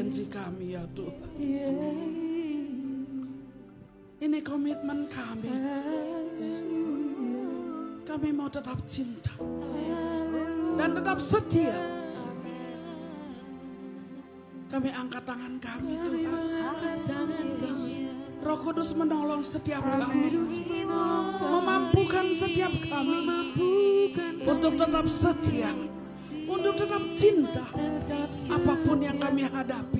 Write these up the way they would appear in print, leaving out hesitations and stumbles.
janji kami ya Tuhan. Ini komitmen kami. Kami mau tetap cinta dan tetap setia. Kami angkat tangan kami Tuhan. Roh Kudus menolong setiap kami, memampukan setiap kami untuk tetap setia, untuk tetap cinta. Apapun yang kami hadapi,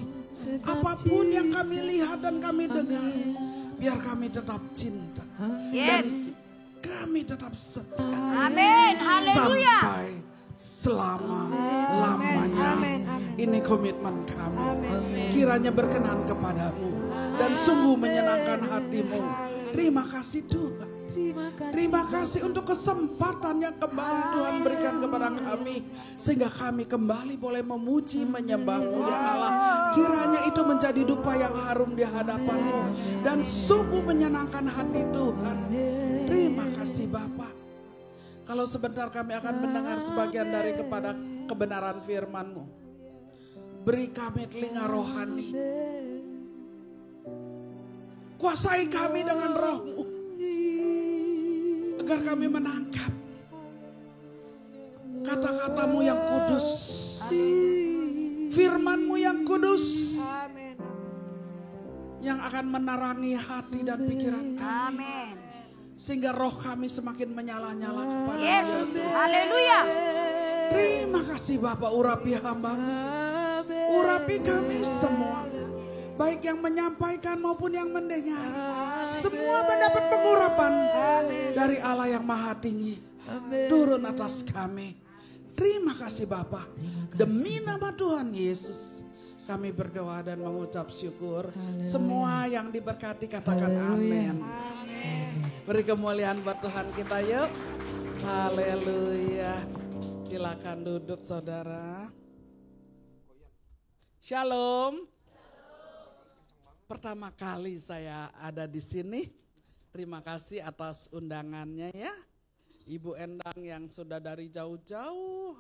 apapun yang kami lihat dan kami dengar, biar kami tetap cinta. Yes. Dan kami tetap setia. Amin. Haleluya. Sampai selama-lamanya. Ini komitmen kami. Kiranya berkenan kepadamu dan sungguh menyenangkan hatimu. Terima kasih Tuhan. Terima kasih untuk kesempatan yang kembali Tuhan berikan kepada kami. Sehingga kami kembali boleh memuji, menyembah-Mu ya Allah. Kiranya itu menjadi dupa yang harum di hadapan-Mu. Dan sungguh menyenangkan hati Tuhan. Terima kasih Bapa. Kalau sebentar kami akan mendengar sebagian dari kepada kebenaran firman-Mu. Beri kami telinga rohani. Kuasai kami dengan roh-Mu. Agar kami menangkap kata-kata-Mu yang kudus. Firman-Mu yang kudus. Yang akan menerangi hati dan pikiran kami. Amin. Sehingga roh kami semakin menyala-nyala kepada Yes. Haleluya. Terima kasih Bapak, urapi hamba-Mu. Urapi kami semua. Baik yang menyampaikan maupun yang mendengar. Semua mendapat pengurapan dari Allah yang maha tinggi. Turun atas kami. Terima kasih Bapak. Demi nama Tuhan Yesus kami berdoa dan mengucap syukur. Semua yang diberkati katakan amin. Beri kemuliaan buat Tuhan kita yuk. Haleluya. Silakan duduk saudara. Shalom. Pertama kali saya ada di sini. Terima kasih atas undangannya ya. Ibu Endang yang sudah dari jauh-jauh.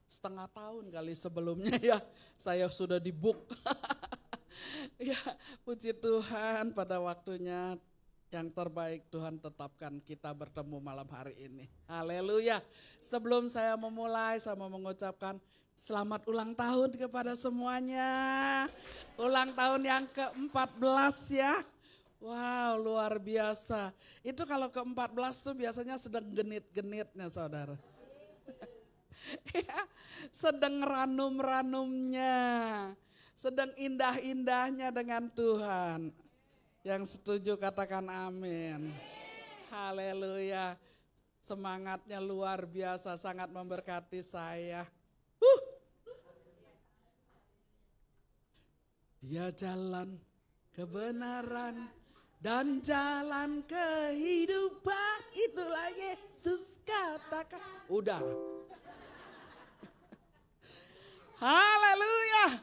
Setengah tahun kali sebelumnya ya. Saya sudah di book. Ya, puji Tuhan pada waktunya yang terbaik Tuhan tetapkan kita bertemu malam hari ini. Haleluya. Sebelum saya memulai, saya mau mengucapkan selamat ulang tahun kepada semuanya. Ulang tahun yang ke-14 ya. Wow, luar biasa. Itu kalau ke-14 tuh biasanya sedang genit-genitnya saudara. Ya, sedang ranum-ranumnya. Sedang indah-indahnya dengan Tuhan. Yang setuju katakan amin. Haleluya. Semangatnya luar biasa, sangat memberkati saya. Dia jalan kebenaran dan jalan kehidupan. Itulah Yesus katakan. Udah. Haleluya.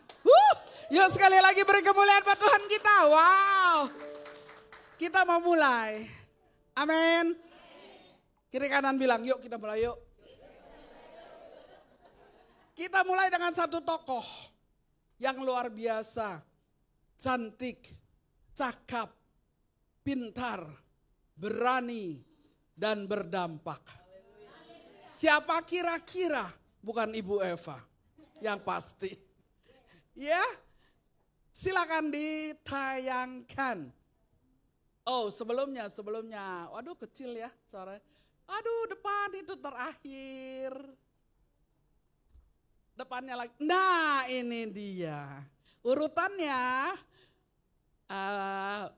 Yuk sekali lagi beri kemuliaan buat Tuhan kita. Wow. Kita mau mulai. Amin. Kiri kanan bilang yuk kita mulai yuk. Kita mulai dengan satu tokoh yang luar biasa. Cantik, cakap, pintar, berani, dan berdampak. Siapa kira-kira? Bukan Ibu Eva, yang pasti. Ya, silakan ditayangkan. Oh sebelumnya, waduh kecil ya suaranya. Aduh depan itu terakhir. Depannya lagi, nah ini dia. Urutannya,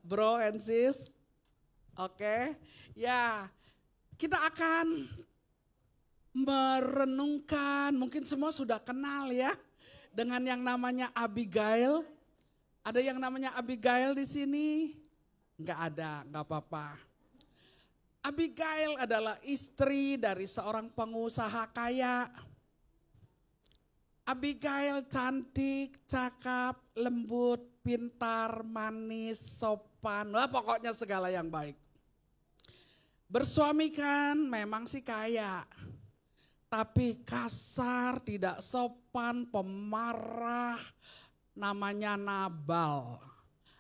bro and sis, oke. Ya, kita akan merenungkan, mungkin semua sudah kenal ya, dengan yang namanya Abigail. Ada yang namanya Abigail di sini? Enggak ada, enggak apa-apa. Abigail adalah istri dari seorang pengusaha kaya. Abigail cantik, cakap, lembut, pintar, manis, sopan. Wah, pokoknya segala yang baik. Bersuami kan memang sih kaya. Tapi kasar, tidak sopan, pemarah, namanya Nabal.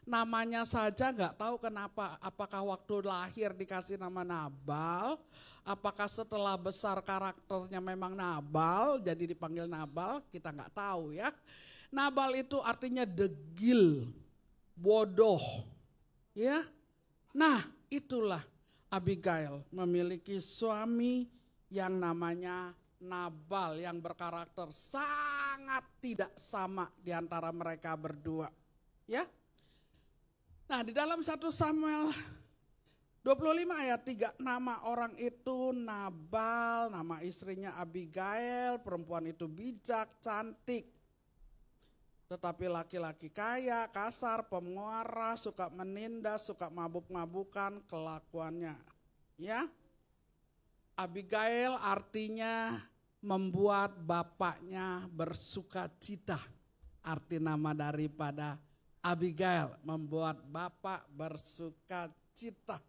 Namanya saja nggak tahu kenapa, apakah waktu lahir dikasih nama Nabal, apakah setelah besar karakternya memang Nabal, jadi dipanggil Nabal, kita nggak tahu ya. Nabal itu artinya degil, bodoh, ya. Nah, itulah Abigail memiliki suami yang namanya Nabal yang berkarakter sangat tidak sama di antara mereka berdua. Ya. Nah, di dalam 1 Samuel 25 ayat 3, nama orang itu Nabal, nama istrinya Abigail, perempuan itu bijak, cantik. Tetapi laki-laki kaya, kasar, pemarah, suka menindas, suka mabuk-mabukan kelakuannya. Ya. Abigail artinya membuat bapaknya bersuka cita. Arti nama daripada Abigail, membuat bapak bersuka cita.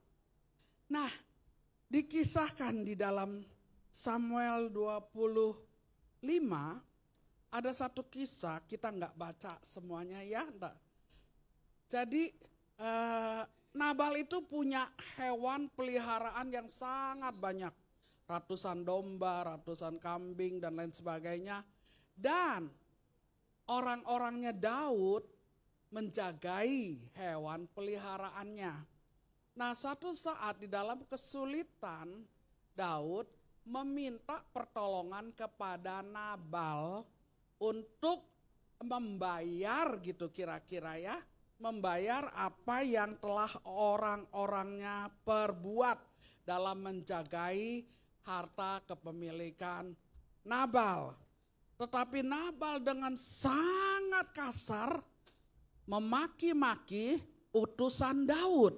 Nah, dikisahkan di dalam Samuel 25, ada satu kisah, kita nggak baca semuanya ya. Enggak. Jadi Nabal itu punya hewan peliharaan yang sangat banyak. Ratusan domba, ratusan kambing dan lain sebagainya. Dan orang-orangnya Daud menjagai hewan peliharaannya. Nah, suatu saat di dalam kesulitan Daud meminta pertolongan kepada Nabal untuk membayar gitu kira-kira ya. Membayar apa yang telah orang-orangnya perbuat dalam menjagai harta kepemilikan Nabal. Tetapi Nabal dengan sangat kasar memaki-maki utusan Daud.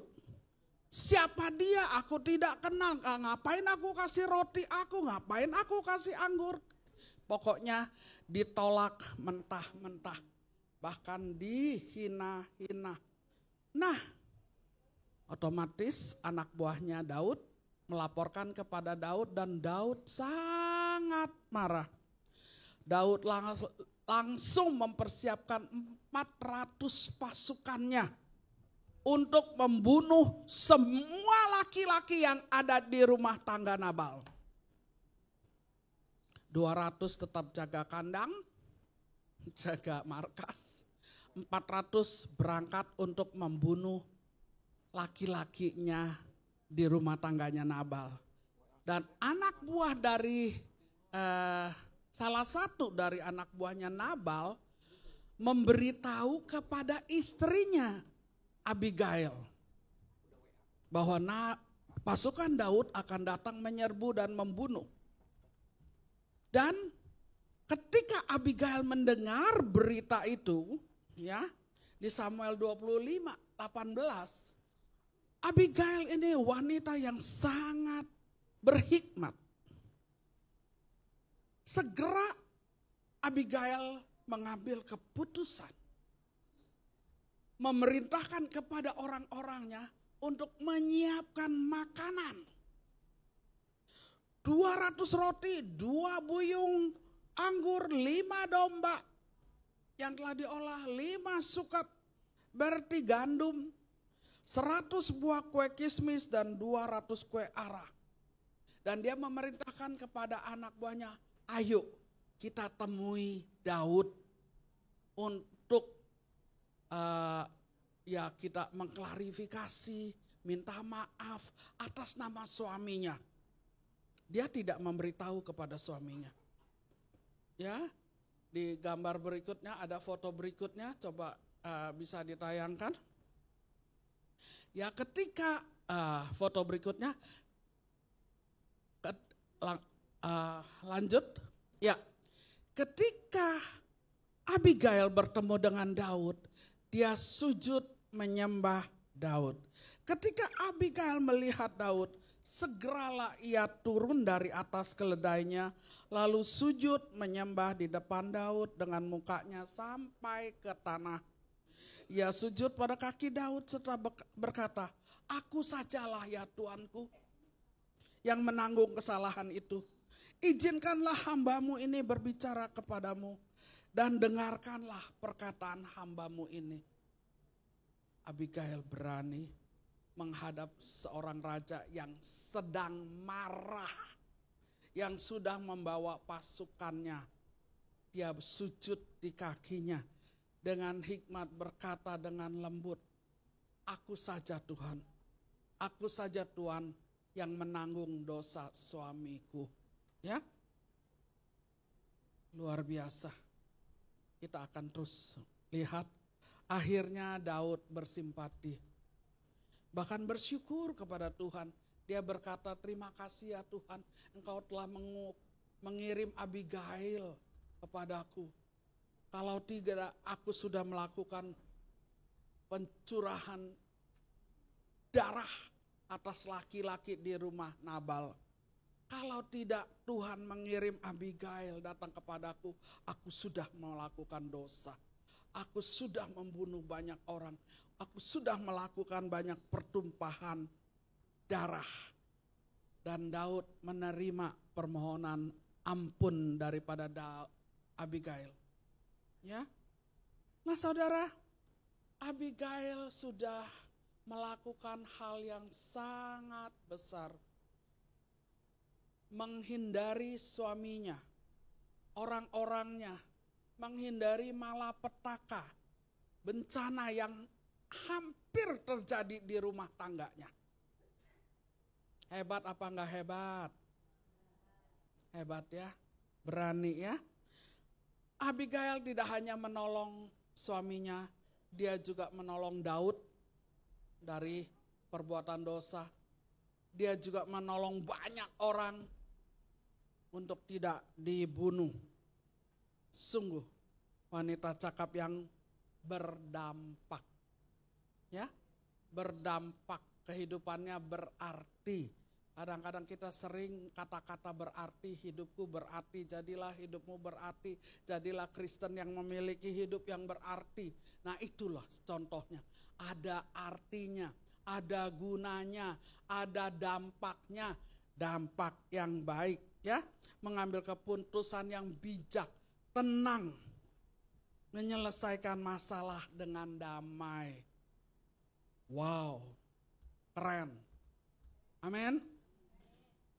Siapa dia? Aku tidak kenal. Ngapain aku kasih roti aku? Ngapain aku kasih anggur? Pokoknya ditolak mentah-mentah. Bahkan dihina-hina. Nah, otomatis anak buahnya Daud melaporkan kepada Daud dan Daud sangat marah. Daud langsung mempersiapkan 400 pasukannya untuk membunuh semua laki-laki yang ada di rumah tangga Nabal. 200 tetap jaga kandang, jaga markas. 400 berangkat untuk membunuh laki-lakinya di rumah tangganya Nabal. Dan anak buah dari salah satu dari anak buahnya Nabal memberitahu kepada istrinya Abigail bahwa pasukan Daud akan datang menyerbu dan membunuh. Dan ketika Abigail mendengar berita itu, ya, di Samuel 25:18, Abigail ini wanita yang sangat berhikmat. Segera Abigail mengambil keputusan, memerintahkan kepada orang-orangnya untuk menyiapkan makanan. 200 roti, 2 buyung anggur, 5 domba yang telah diolah, 5 sukat berarti gandum, 100 buah kue kismis dan 200 kue ara. Dan dia memerintahkan kepada anak buahnya, ayo kita temui Daud untuk ya kita mengklarifikasi, minta maaf atas nama suaminya. Dia tidak memberitahu kepada suaminya. Ya, di gambar berikutnya ada foto berikutnya, coba bisa ditayangkan. Ya, ketika foto berikutnya lanjut. Ya, ketika Abigail bertemu dengan Daud, dia sujud menyembah Daud. Ketika Abigail melihat Daud, segeralah ia turun dari atas keledainya, lalu sujud menyembah di depan Daud dengan mukanya sampai ke tanah. Ia sujud pada kaki Daud serta berkata, aku sajalah ya Tuanku yang menanggung kesalahan itu. Izinkanlah hambamu ini berbicara kepadamu. Dan dengarkanlah perkataan hambamu ini. Abigail berani menghadap seorang raja yang sedang marah. Yang sudah membawa pasukannya. Dia sujud di kakinya. Dengan hikmat berkata dengan lembut. Aku saja Tuhan. Aku saja Tuhan yang menanggung dosa suamiku. Ya. Luar biasa. Kita akan terus lihat. Akhirnya Daud bersimpati. Bahkan bersyukur kepada Tuhan. Dia berkata, terima kasih ya Tuhan. Engkau telah mengirim Abigail kepadaku. Kalau tidak, aku sudah melakukan pencurahan darah atas laki-laki di rumah Nabal. Kalau tidak Tuhan mengirim Abigail datang kepadaku, aku sudah melakukan dosa. Aku sudah membunuh banyak orang. Aku sudah melakukan banyak pertumpahan darah. Dan Daud menerima permohonan ampun daripada Abigail. Ya. Nah saudara, Abigail sudah melakukan hal yang sangat besar. Menghindari suaminya, orang-orangnya, menghindari malapetaka, bencana yang hampir terjadi di rumah tangganya. Hebat apa enggak hebat? Hebat ya, berani ya. Abigail tidak hanya menolong suaminya, dia juga menolong Daud dari perbuatan dosa. Dia juga menolong banyak orang untuk tidak dibunuh. Sungguh wanita cakap yang berdampak. Ya, berdampak, kehidupannya berarti. Kadang-kadang kita sering kata-kata berarti, hidupku berarti, jadilah hidupmu berarti, jadilah Kristen yang memiliki hidup yang berarti. Nah itulah contohnya, ada artinya, ada gunanya, ada dampaknya, dampak yang baik ya. Mengambil keputusan yang bijak, tenang, menyelesaikan masalah dengan damai. Wow, keren. Amin.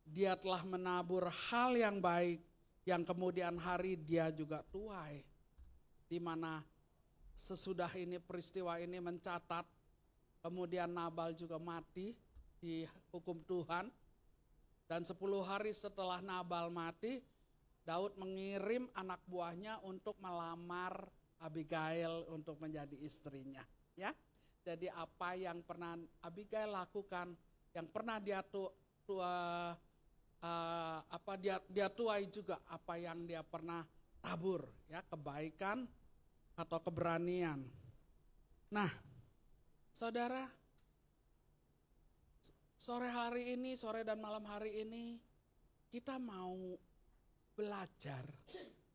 Dia telah menabur hal yang baik yang kemudian hari dia juga tuai. Di mana sesudah ini peristiwa ini mencatat, kemudian Nabal juga mati di hukum Tuhan. Dan 10 hari setelah Nabal mati, Daud mengirim anak buahnya untuk melamar Abigail untuk menjadi istrinya. Ya, jadi apa yang pernah Abigail lakukan, yang pernah dia tuai juga apa yang dia pernah tabur, ya, kebaikan atau keberanian. Nah, saudara, sore hari ini, sore dan malam hari ini, kita mau belajar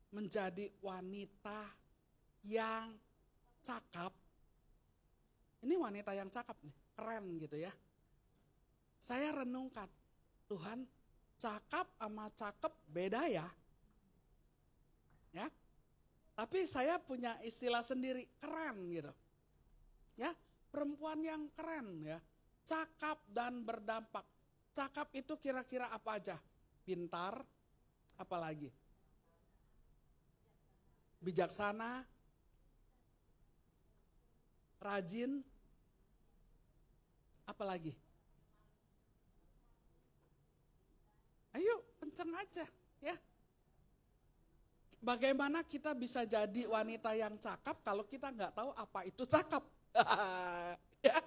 menjadi wanita yang cakap. Ini wanita yang cakap nih, keren gitu ya. Saya renungkan, Tuhan, cakap sama cakep beda ya. Ya. Tapi saya punya istilah sendiri, keren gitu. Ya, perempuan yang keren ya. Cakap dan berdampak. Cakap itu kira-kira apa aja? Pintar, apalagi? Bijaksana, rajin, apalagi? Ayo kenceng aja ya. Bagaimana kita bisa jadi wanita yang cakap kalau kita nggak tahu apa itu cakap? Ya.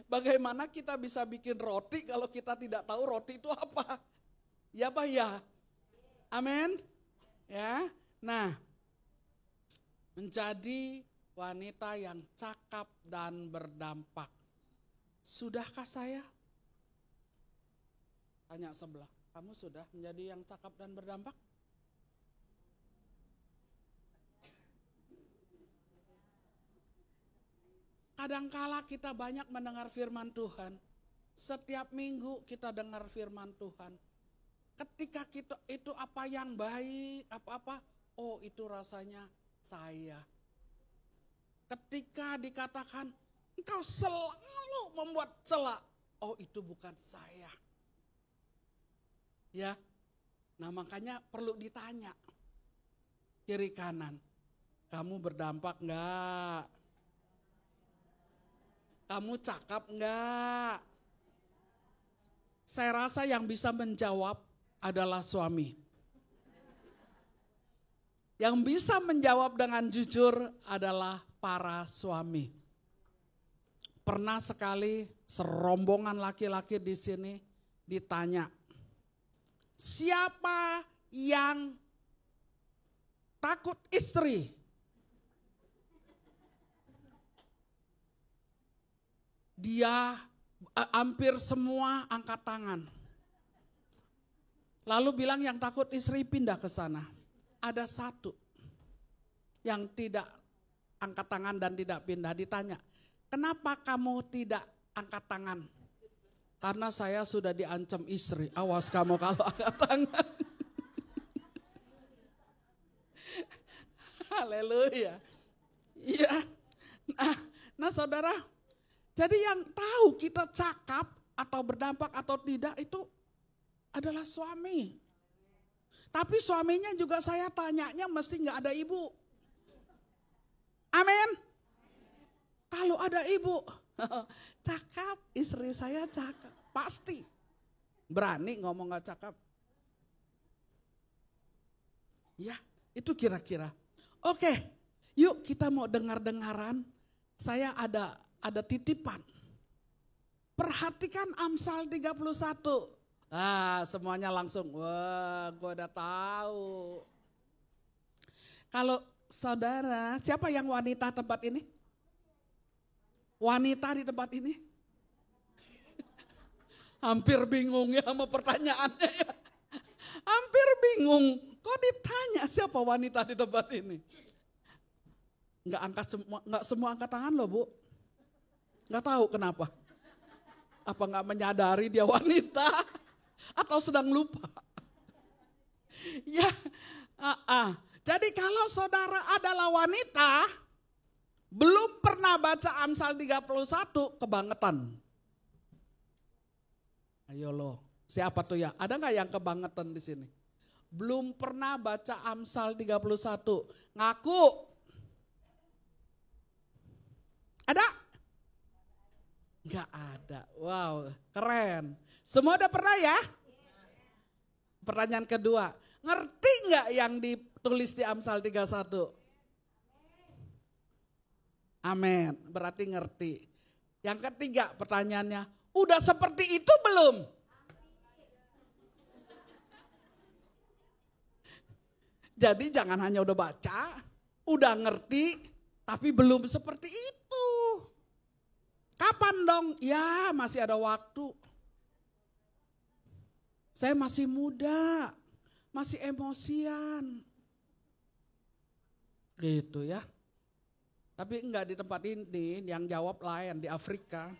Bagaimana kita bisa bikin roti kalau kita tidak tahu roti itu apa? Ya Pak ya. Amin. Ya. Nah, menjadi wanita yang cakap dan berdampak. Sudahkah saya? Tanya sebelah. Kamu sudah menjadi yang cakap dan berdampak? Kadangkala kita banyak mendengar firman Tuhan. Setiap minggu kita dengar firman Tuhan. Ketika kita itu apa yang baik, apa-apa, oh itu rasanya saya. Ketika dikatakan engkau selalu membuat celah, oh itu bukan saya. Ya, nah makanya perlu ditanya kiri kanan, kamu berdampak enggak? Kamu cakap enggak? Saya rasa yang bisa menjawab adalah suami. Yang bisa menjawab dengan jujur adalah para suami. Pernah sekali serombongan laki-laki di sini ditanya, siapa yang takut istri? Dia hampir semua angkat tangan. Lalu bilang yang takut istri pindah ke sana. Ada satu yang tidak angkat tangan dan tidak pindah. Ditanya, kenapa kamu tidak angkat tangan? Karena saya sudah diancam istri. Awas kamu kalau angkat tangan. Haleluya. Iya. Nah saudara, jadi yang tahu kita cakap atau berdampak atau tidak itu adalah suami. Tapi suaminya juga saya tanyanya mesti nggak ada ibu. Amin. Kalau ada ibu, cakap, istri saya cakap. Pasti. Berani ngomong nggak cakap. Ya, itu kira-kira. Oke, yuk kita mau dengar-dengaran. Saya ada titipan. Perhatikan Amsal 31. Semuanya langsung, wah gue udah tahu. Kalau saudara, siapa yang wanita tempat ini? Wanita di tempat ini? Hampir bingung ya sama pertanyaannya ya. Hampir bingung, kok ditanya siapa wanita di tempat ini? Enggak semua angkat tangan loh Bu. Enggak tahu kenapa. Apa enggak menyadari dia wanita? Atau sedang lupa. Ya, Jadi kalau saudara adalah wanita, belum pernah baca Amsal 31, kebangetan. Ayo loh, siapa tuh ya? Ada nggak yang kebangetan di sini? Belum pernah baca Amsal 31, ngaku. Ada? Nggak ada. Wow, keren. Semua udah pernah ya? Pertanyaan kedua, ngerti nggak yang ditulis di Amsal 31? Amin, berarti ngerti. Yang ketiga pertanyaannya, udah seperti itu belum? Jadi jangan hanya udah baca, udah ngerti, tapi belum seperti itu. Kapan dong? Ya masih ada waktu. Saya masih muda, masih emosian. Gitu ya. Tapi enggak di tempat ini, yang jawab lain di Afrika.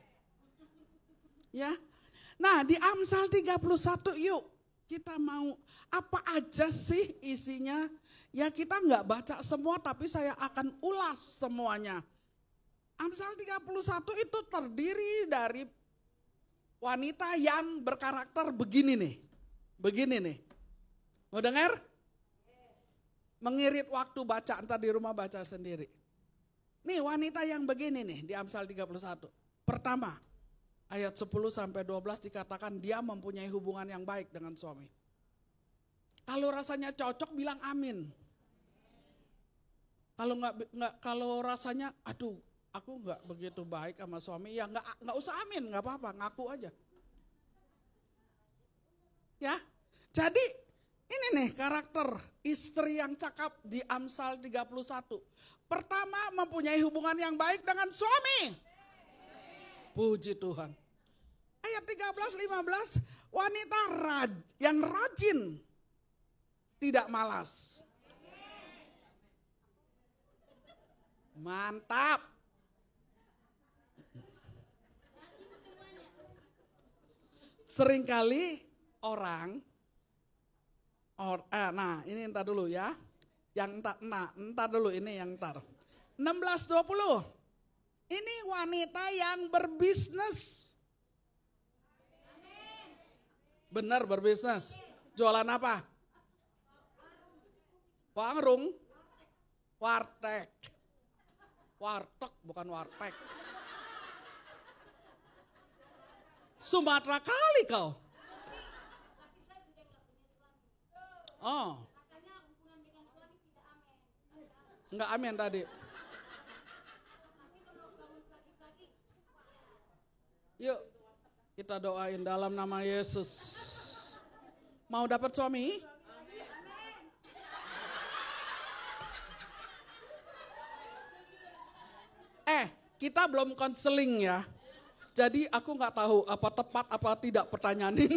Ya. Nah di Amsal 31 yuk kita mau apa aja sih isinya. Ya kita enggak baca semua tapi saya akan ulas semuanya. Amsal 31 itu terdiri dari wanita yang berkarakter begini nih. Begini nih. Mau dengar? Mengirit waktu baca, entar di rumah baca sendiri. Nih wanita yang begini nih di Amsal 31. Pertama, ayat 10 sampai 12 dikatakan dia mempunyai hubungan yang baik dengan suami. Kalau rasanya cocok bilang amin. Kalau rasanya aduh, aku enggak begitu baik sama suami, ya enggak usah amin, enggak apa-apa, ngaku aja. Ya, jadi ini nih karakter istri yang cakap di Amsal 31. Pertama, mempunyai hubungan yang baik dengan suami. Puji Tuhan. Ayat 13-15, wanita yang rajin, tidak malas. Mantap. Seringkali orang, nah ini entar dulu ya. Yang entar dulu ini yang entar. 16-20. Ini wanita yang berbisnis. Benar berbisnis. Jualan apa? Warung. Warteg. Warteg bukan warteg. Sumatera kali kau. Oh. Enggak amin tadi. Yuk kita doain dalam nama Yesus. Mau dapat suami? Kita belum konseling ya. Jadi aku nggak tahu apa tepat apa tidak pertanyaan ini.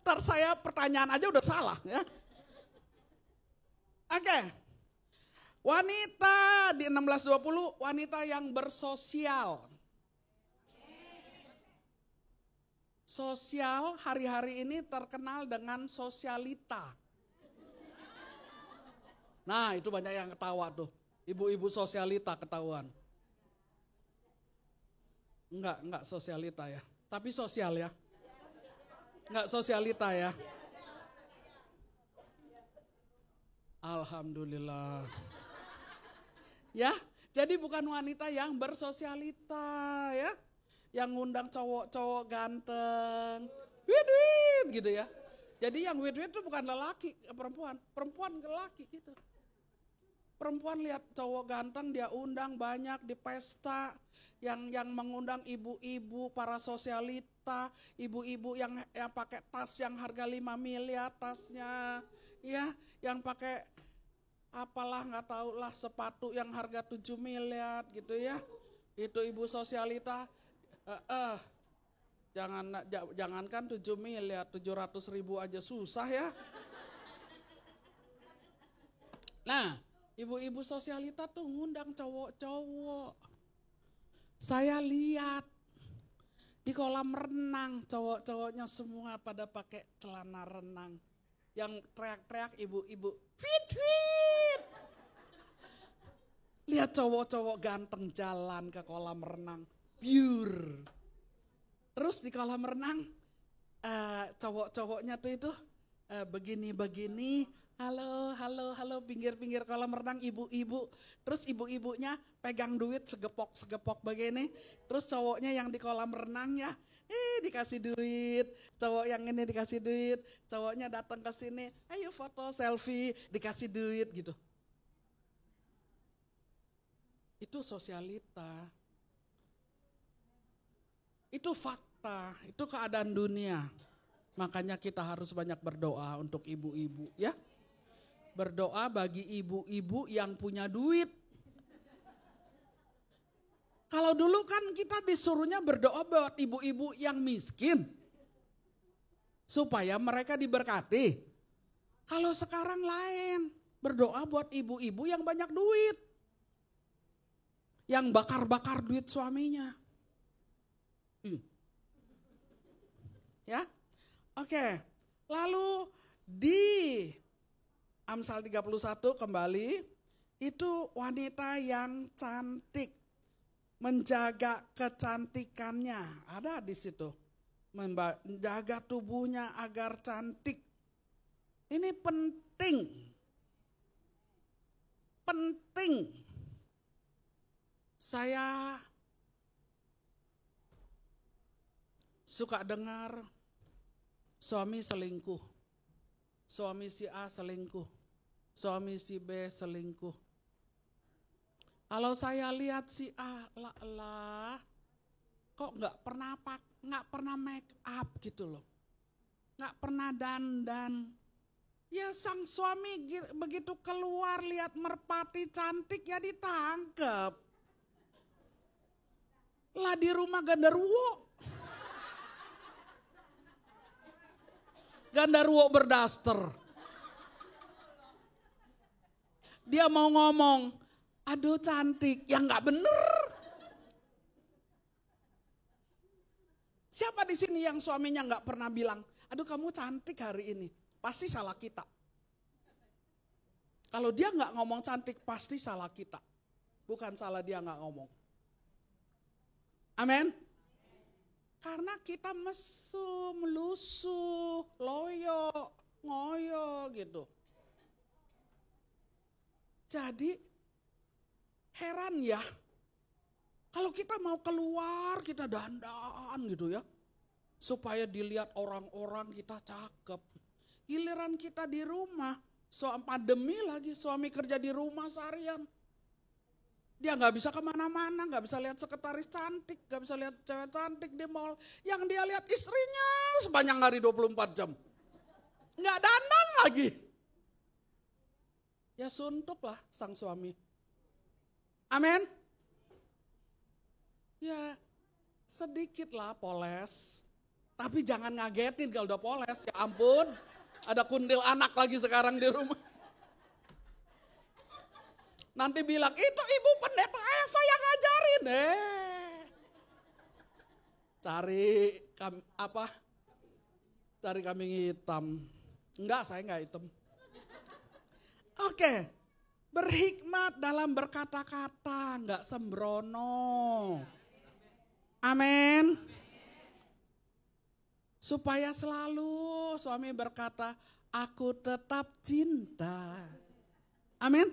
Ntar saya pertanyaan aja udah salah ya. Oke. Wanita di 16-20, wanita yang bersosial. Sosial hari-hari ini terkenal dengan sosialita. Nah itu banyak yang ketawa tuh. Ibu-ibu sosialita ketahuan. Enggak sosialita ya. Tapi sosial ya. Enggak sosialita ya. Alhamdulillah. Ya, jadi bukan wanita yang bersosialita ya. Yang ngundang cowok-cowok ganteng. Wit-wit gitu ya. Jadi yang wit-wit itu bukan lelaki, perempuan ke lelaki gitu. Perempuan lihat cowok ganteng dia undang banyak di pesta yang mengundang ibu-ibu para sosialita, ibu-ibu yang pakai tas yang harga 5 miliar tasnya, ya, yang pakai apalah nggak tahu lah sepatu yang harga 7 miliar gitu ya. Itu ibu sosialita. Jangankan 7 miliar, 700.000 aja susah ya. Nah, ibu-ibu sosialita tuh ngundang cowok-cowok. Saya lihat di kolam renang cowok-cowoknya semua pada pakai celana renang. Yang teriak-teriak ibu-ibu, fit-fit. Lihat cowok-cowok ganteng jalan ke kolam renang, pure. Terus di kolam renang cowok-cowoknya tuh itu begini-begini. Halo, pinggir-pinggir kolam renang ibu-ibu. Terus ibu-ibunya pegang duit segepok begini. Terus cowoknya yang di kolam renangnya, dikasih duit. Cowok yang ini dikasih duit. Cowoknya datang ke sini, ayo foto selfie, dikasih duit gitu. Itu sosialita. Itu fakta, itu keadaan dunia. Makanya kita harus banyak berdoa untuk ibu-ibu ya. Berdoa bagi ibu-ibu yang punya duit. Kalau dulu kan kita disuruhnya berdoa buat ibu-ibu yang miskin. Supaya mereka diberkati. Kalau sekarang lain, berdoa buat ibu-ibu yang banyak duit. Yang bakar-bakar duit suaminya. Ya, oke. Lalu di Amsal 31 kembali, itu wanita yang cantik, menjaga kecantikannya, ada di situ. Menjaga tubuhnya agar cantik. Ini penting. Penting. Saya suka dengar suami selingkuh, suami si A selingkuh, suami si B selingkuh. Kalau saya lihat si A, kok nggak pernah make up gitu loh, nggak pernah dandan. Ya sang suami begitu keluar lihat merpati cantik ya ditangkep. Lah di rumah Gandarwo berdaster. Dia mau ngomong, aduh cantik, ya nggak bener. Siapa di sini yang suaminya nggak pernah bilang, aduh kamu cantik hari ini, pasti salah kita. Kalau dia nggak ngomong cantik pasti salah kita. Bukan salah dia nggak ngomong. Amin. Karena kita mesum, lusuh, loyo, ngoyo gitu. Jadi heran ya. Kalau kita mau keluar kita dandan gitu ya. Supaya dilihat orang-orang kita cakep. Giliran kita di rumah, pandemi lagi, suami kerja di rumah seharian. Dia nggak bisa kemana-mana, nggak bisa lihat sekretaris cantik, nggak bisa lihat cewek cantik di mall. Yang dia lihat istrinya sepanjang hari 24 jam. Nggak dandan lagi. Ya suntuklah sang suami. Amin. Ya sedikit lah poles. Tapi jangan ngagetin kalau udah poles, ya ampun. Ada kundil anak lagi sekarang di rumah. Nanti bilang, itu ibu pendeta Eva yang ngajarin. Cari kambing hitam. Enggak, saya enggak hitam. Oke, berhikmat dalam berkata-kata, enggak sembrono. Amin. Supaya selalu suami berkata, aku tetap cinta. Amin.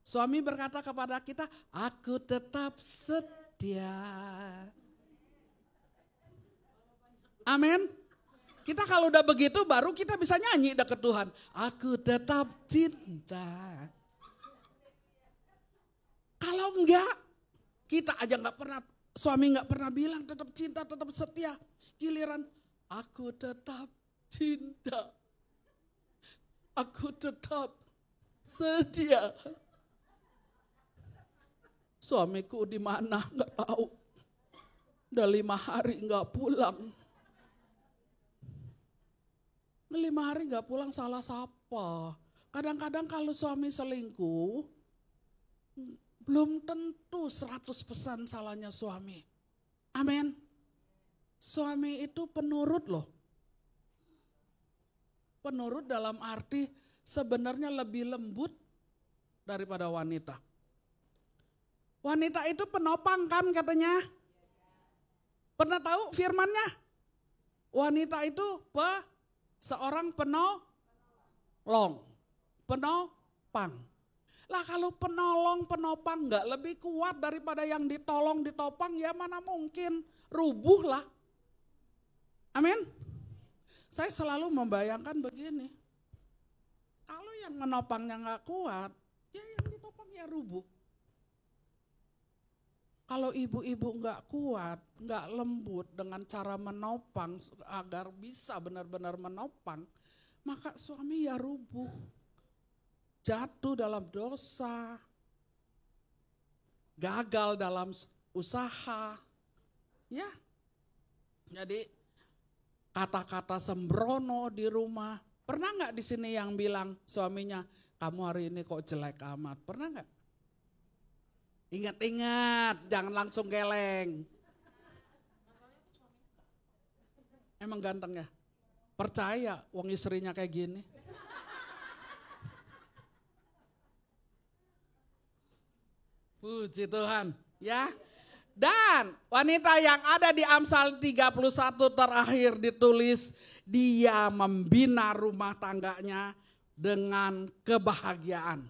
Suami berkata kepada kita, aku tetap setia. Amin. Kita kalau udah begitu baru kita bisa nyanyi dekat Tuhan. Aku tetap cinta. Kalau enggak, kita aja enggak pernah, suami enggak pernah bilang tetap cinta, tetap setia. Giliran, aku tetap cinta. Aku tetap setia. Suamiku di mana nggak tahu. Udah 5 hari nggak pulang. 5 hari nggak pulang salah siapa? Kadang-kadang kalau suami selingkuh, belum tentu 100% salahnya suami. Amin. Suami itu penurut loh. Penurut dalam arti sebenarnya lebih lembut daripada wanita. Wanita itu penopang kan katanya. Pernah tahu firmannya? Wanita itu seorang penolong, penopang. Lah kalau penolong, penopang enggak lebih kuat daripada yang ditolong, ditopang, ya mana mungkin, rubuh lah. Amin. Saya selalu membayangkan begini. Kalau yang menopangnya enggak kuat, ya yang ditopang ya rubuh. Kalau ibu-ibu enggak kuat, enggak lembut dengan cara menopang agar bisa benar-benar menopang, maka suami ya rubuh. Jatuh dalam dosa, gagal dalam usaha. Ya. Jadi kata-kata sembrono di rumah. Pernah enggak di sini yang bilang suaminya, kamu hari ini kok jelek amat? Pernah enggak? Ingat-ingat, jangan langsung geleng. Emang ganteng ya? Percaya, wong istrinya kayak gini. Puji Tuhan, ya. Dan wanita yang ada di Amsal 31 terakhir ditulis, dia membina rumah tangganya dengan kebahagiaan.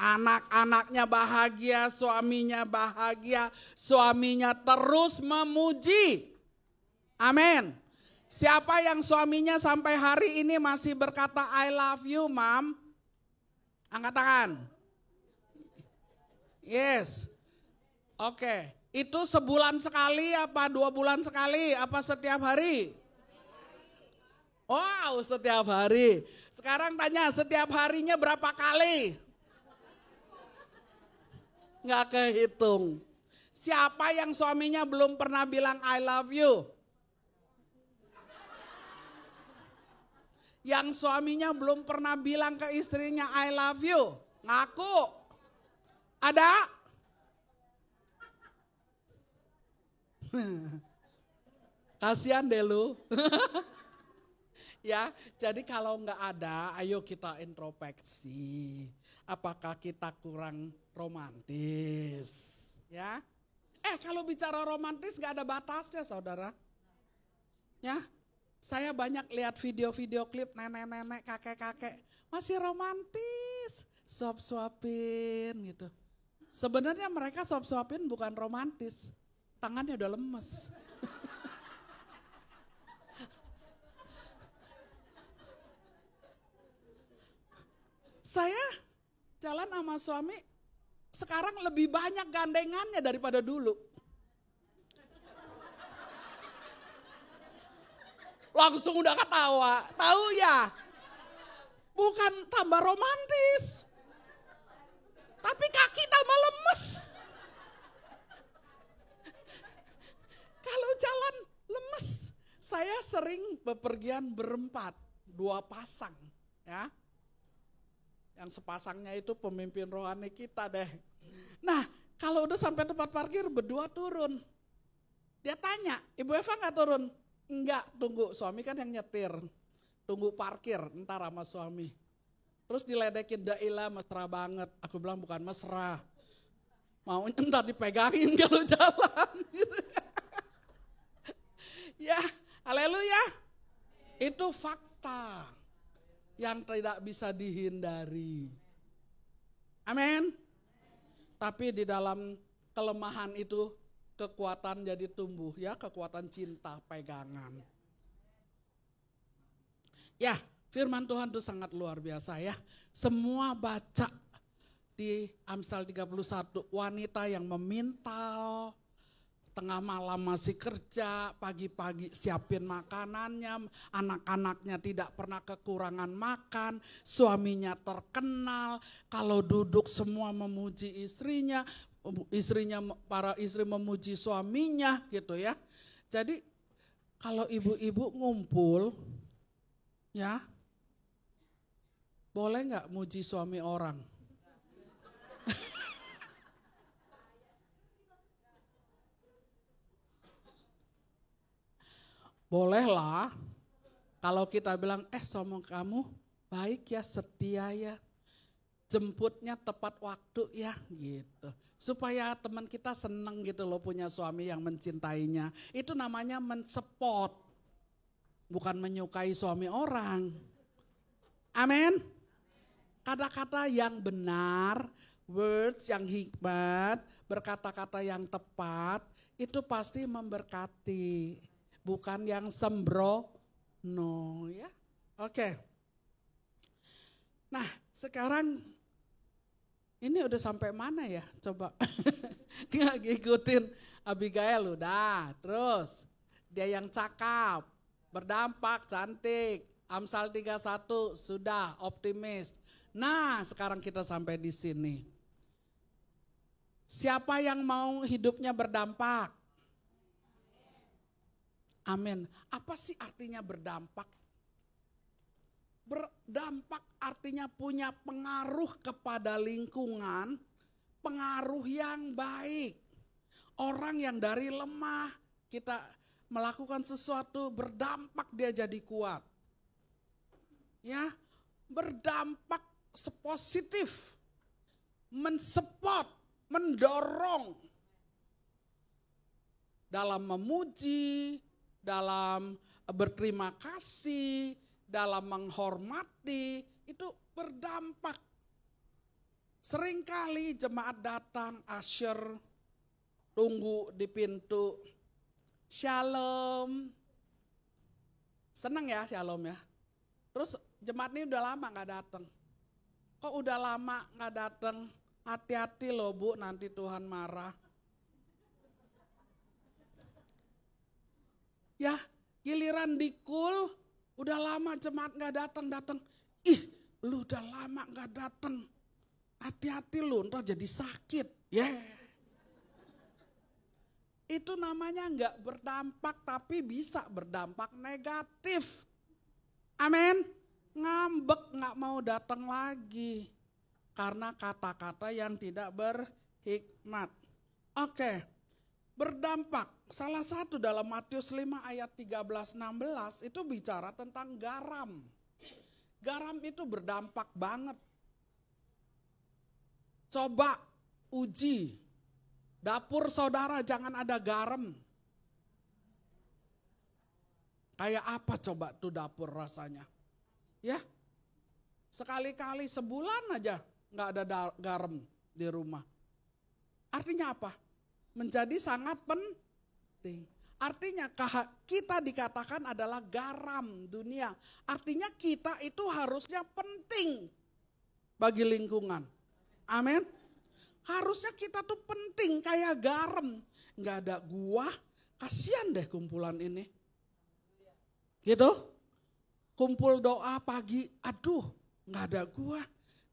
Anak-anaknya bahagia, suaminya terus memuji. Amin. Siapa yang suaminya sampai hari ini masih berkata I love you, Mam? Angkat tangan. Yes. Oke. Itu sebulan sekali apa 2 bulan sekali apa setiap hari? Wow, setiap hari. Sekarang tanya, setiap harinya berapa kali? Nggak kehitung. Siapa yang suaminya belum pernah bilang I love you? Yang suaminya belum pernah bilang ke istrinya I love you? Ngaku. Ada? Kasihan deh lu. Ya, jadi kalau nggak ada, ayo kita introspeksi. Apakah kita kurang romantis? Ya, kalau bicara romantis nggak ada batasnya, saudara. Ya, saya banyak lihat video-video klip nenek-nenek, kakek-kakek masih romantis, suap-suapin gitu. Sebenarnya mereka suap-suapin bukan romantis, tangannya udah lemes. Saya jalan sama suami, sekarang lebih banyak gandengannya daripada dulu. Langsung udah ketawa, tahu ya? Bukan tambah romantis, tapi kaki tambah lemes. Kalau jalan lemes, saya sering bepergian berempat, 2 pasang ya. Yang sepasangnya itu pemimpin rohani kita deh. Nah, kalau udah sampai tempat parkir berdua turun. Dia tanya, Ibu Eva gak turun? Enggak, tunggu, suami kan yang nyetir. Tunggu parkir, ntar sama suami. Terus diledekin, Daila mesra banget. Aku bilang bukan mesra. Mau ntar dipegangin kalau jalan. Ya, haleluya. Itu fakta yang tidak bisa dihindari. Amin. Tapi di dalam kelemahan itu kekuatan jadi tumbuh ya, kekuatan cinta, pegangan. Ya, firman Tuhan itu sangat luar biasa ya. Semua baca di Amsal 31, wanita yang memintal, tengah malam masih kerja, pagi-pagi siapin makanannya, anak-anaknya tidak pernah kekurangan makan, suaminya terkenal, kalau duduk semua memuji istrinya, para istri memuji suaminya gitu ya. Jadi kalau ibu-ibu ngumpul ya, boleh nggak muji suami orang? Bolehlah kalau kita bilang, suami kamu baik ya, setia ya, jemputnya tepat waktu ya gitu. Supaya teman kita seneng gitu loh punya suami yang mencintainya. Itu namanya mensupport, bukan menyukai suami orang. Amin. Kata-kata yang benar, words yang hikmat, berkata-kata yang tepat, itu pasti memberkati. Bukan yang sembrono ya. Oke. Nah sekarang ini udah sampai mana ya coba. Nggak ngikutin Abigail udah. Terus dia yang cakap, berdampak, cantik. Amsal 31 sudah, optimis. Nah sekarang kita sampai di sini. Siapa yang mau hidupnya berdampak? Amin. Apa sih artinya berdampak? Berdampak artinya punya pengaruh kepada lingkungan, pengaruh yang baik. Orang yang dari lemah, kita melakukan sesuatu, berdampak dia jadi kuat. Ya, berdampak positif, mensupport, mendorong dalam memuji, dalam berterima kasih, dalam menghormati, itu berdampak. Seringkali jemaat datang, usher, tunggu di pintu, shalom. Senang ya shalom ya. Terus jemaat ini udah lama gak datang. Kok udah lama gak datang? Hati-hati loh Bu, nanti Tuhan marah. Ya, giliran dikul, udah lama jemaat gak datang. Ih, lu udah lama gak datang. Hati-hati lu, ntar jadi sakit. Itu namanya gak berdampak, tapi bisa berdampak negatif. Amin. Ngambek, gak mau datang lagi. Karena kata-kata yang tidak berhikmat. Oke. berdampak. Salah satu dalam Matius 5 ayat 13-16 itu bicara tentang garam. Garam itu berdampak banget. Coba uji, dapur saudara jangan ada garam. Kayak apa coba tuh dapur rasanya? Ya, sekali-kali sebulan aja nggak ada garam di rumah. Artinya apa? Menjadi sangat penting. Artinya kita dikatakan adalah garam dunia. Artinya kita itu harusnya penting bagi lingkungan. Amin. Harusnya kita tuh penting kayak garam. Nggak ada gua, kasihan deh kumpulan ini. Gitu. Kumpul doa pagi, aduh nggak ada gua,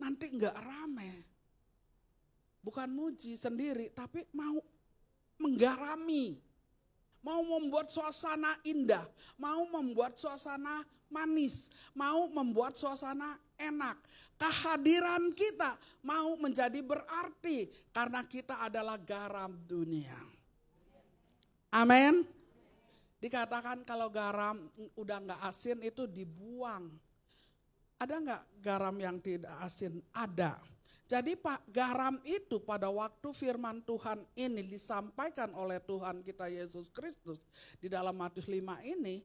nanti nggak rame. Bukan muji sendiri, tapi mau menggarami. Mau membuat suasana indah, mau membuat suasana manis, mau membuat suasana enak. Kehadiran kita mau menjadi berarti karena kita adalah garam dunia. Amin. Dikatakan kalau garam udah nggak asin itu dibuang. Ada nggak garam yang tidak asin? Ada. Jadi Pak, garam itu pada waktu firman Tuhan ini disampaikan oleh Tuhan kita Yesus Kristus di dalam Matius 5 ini,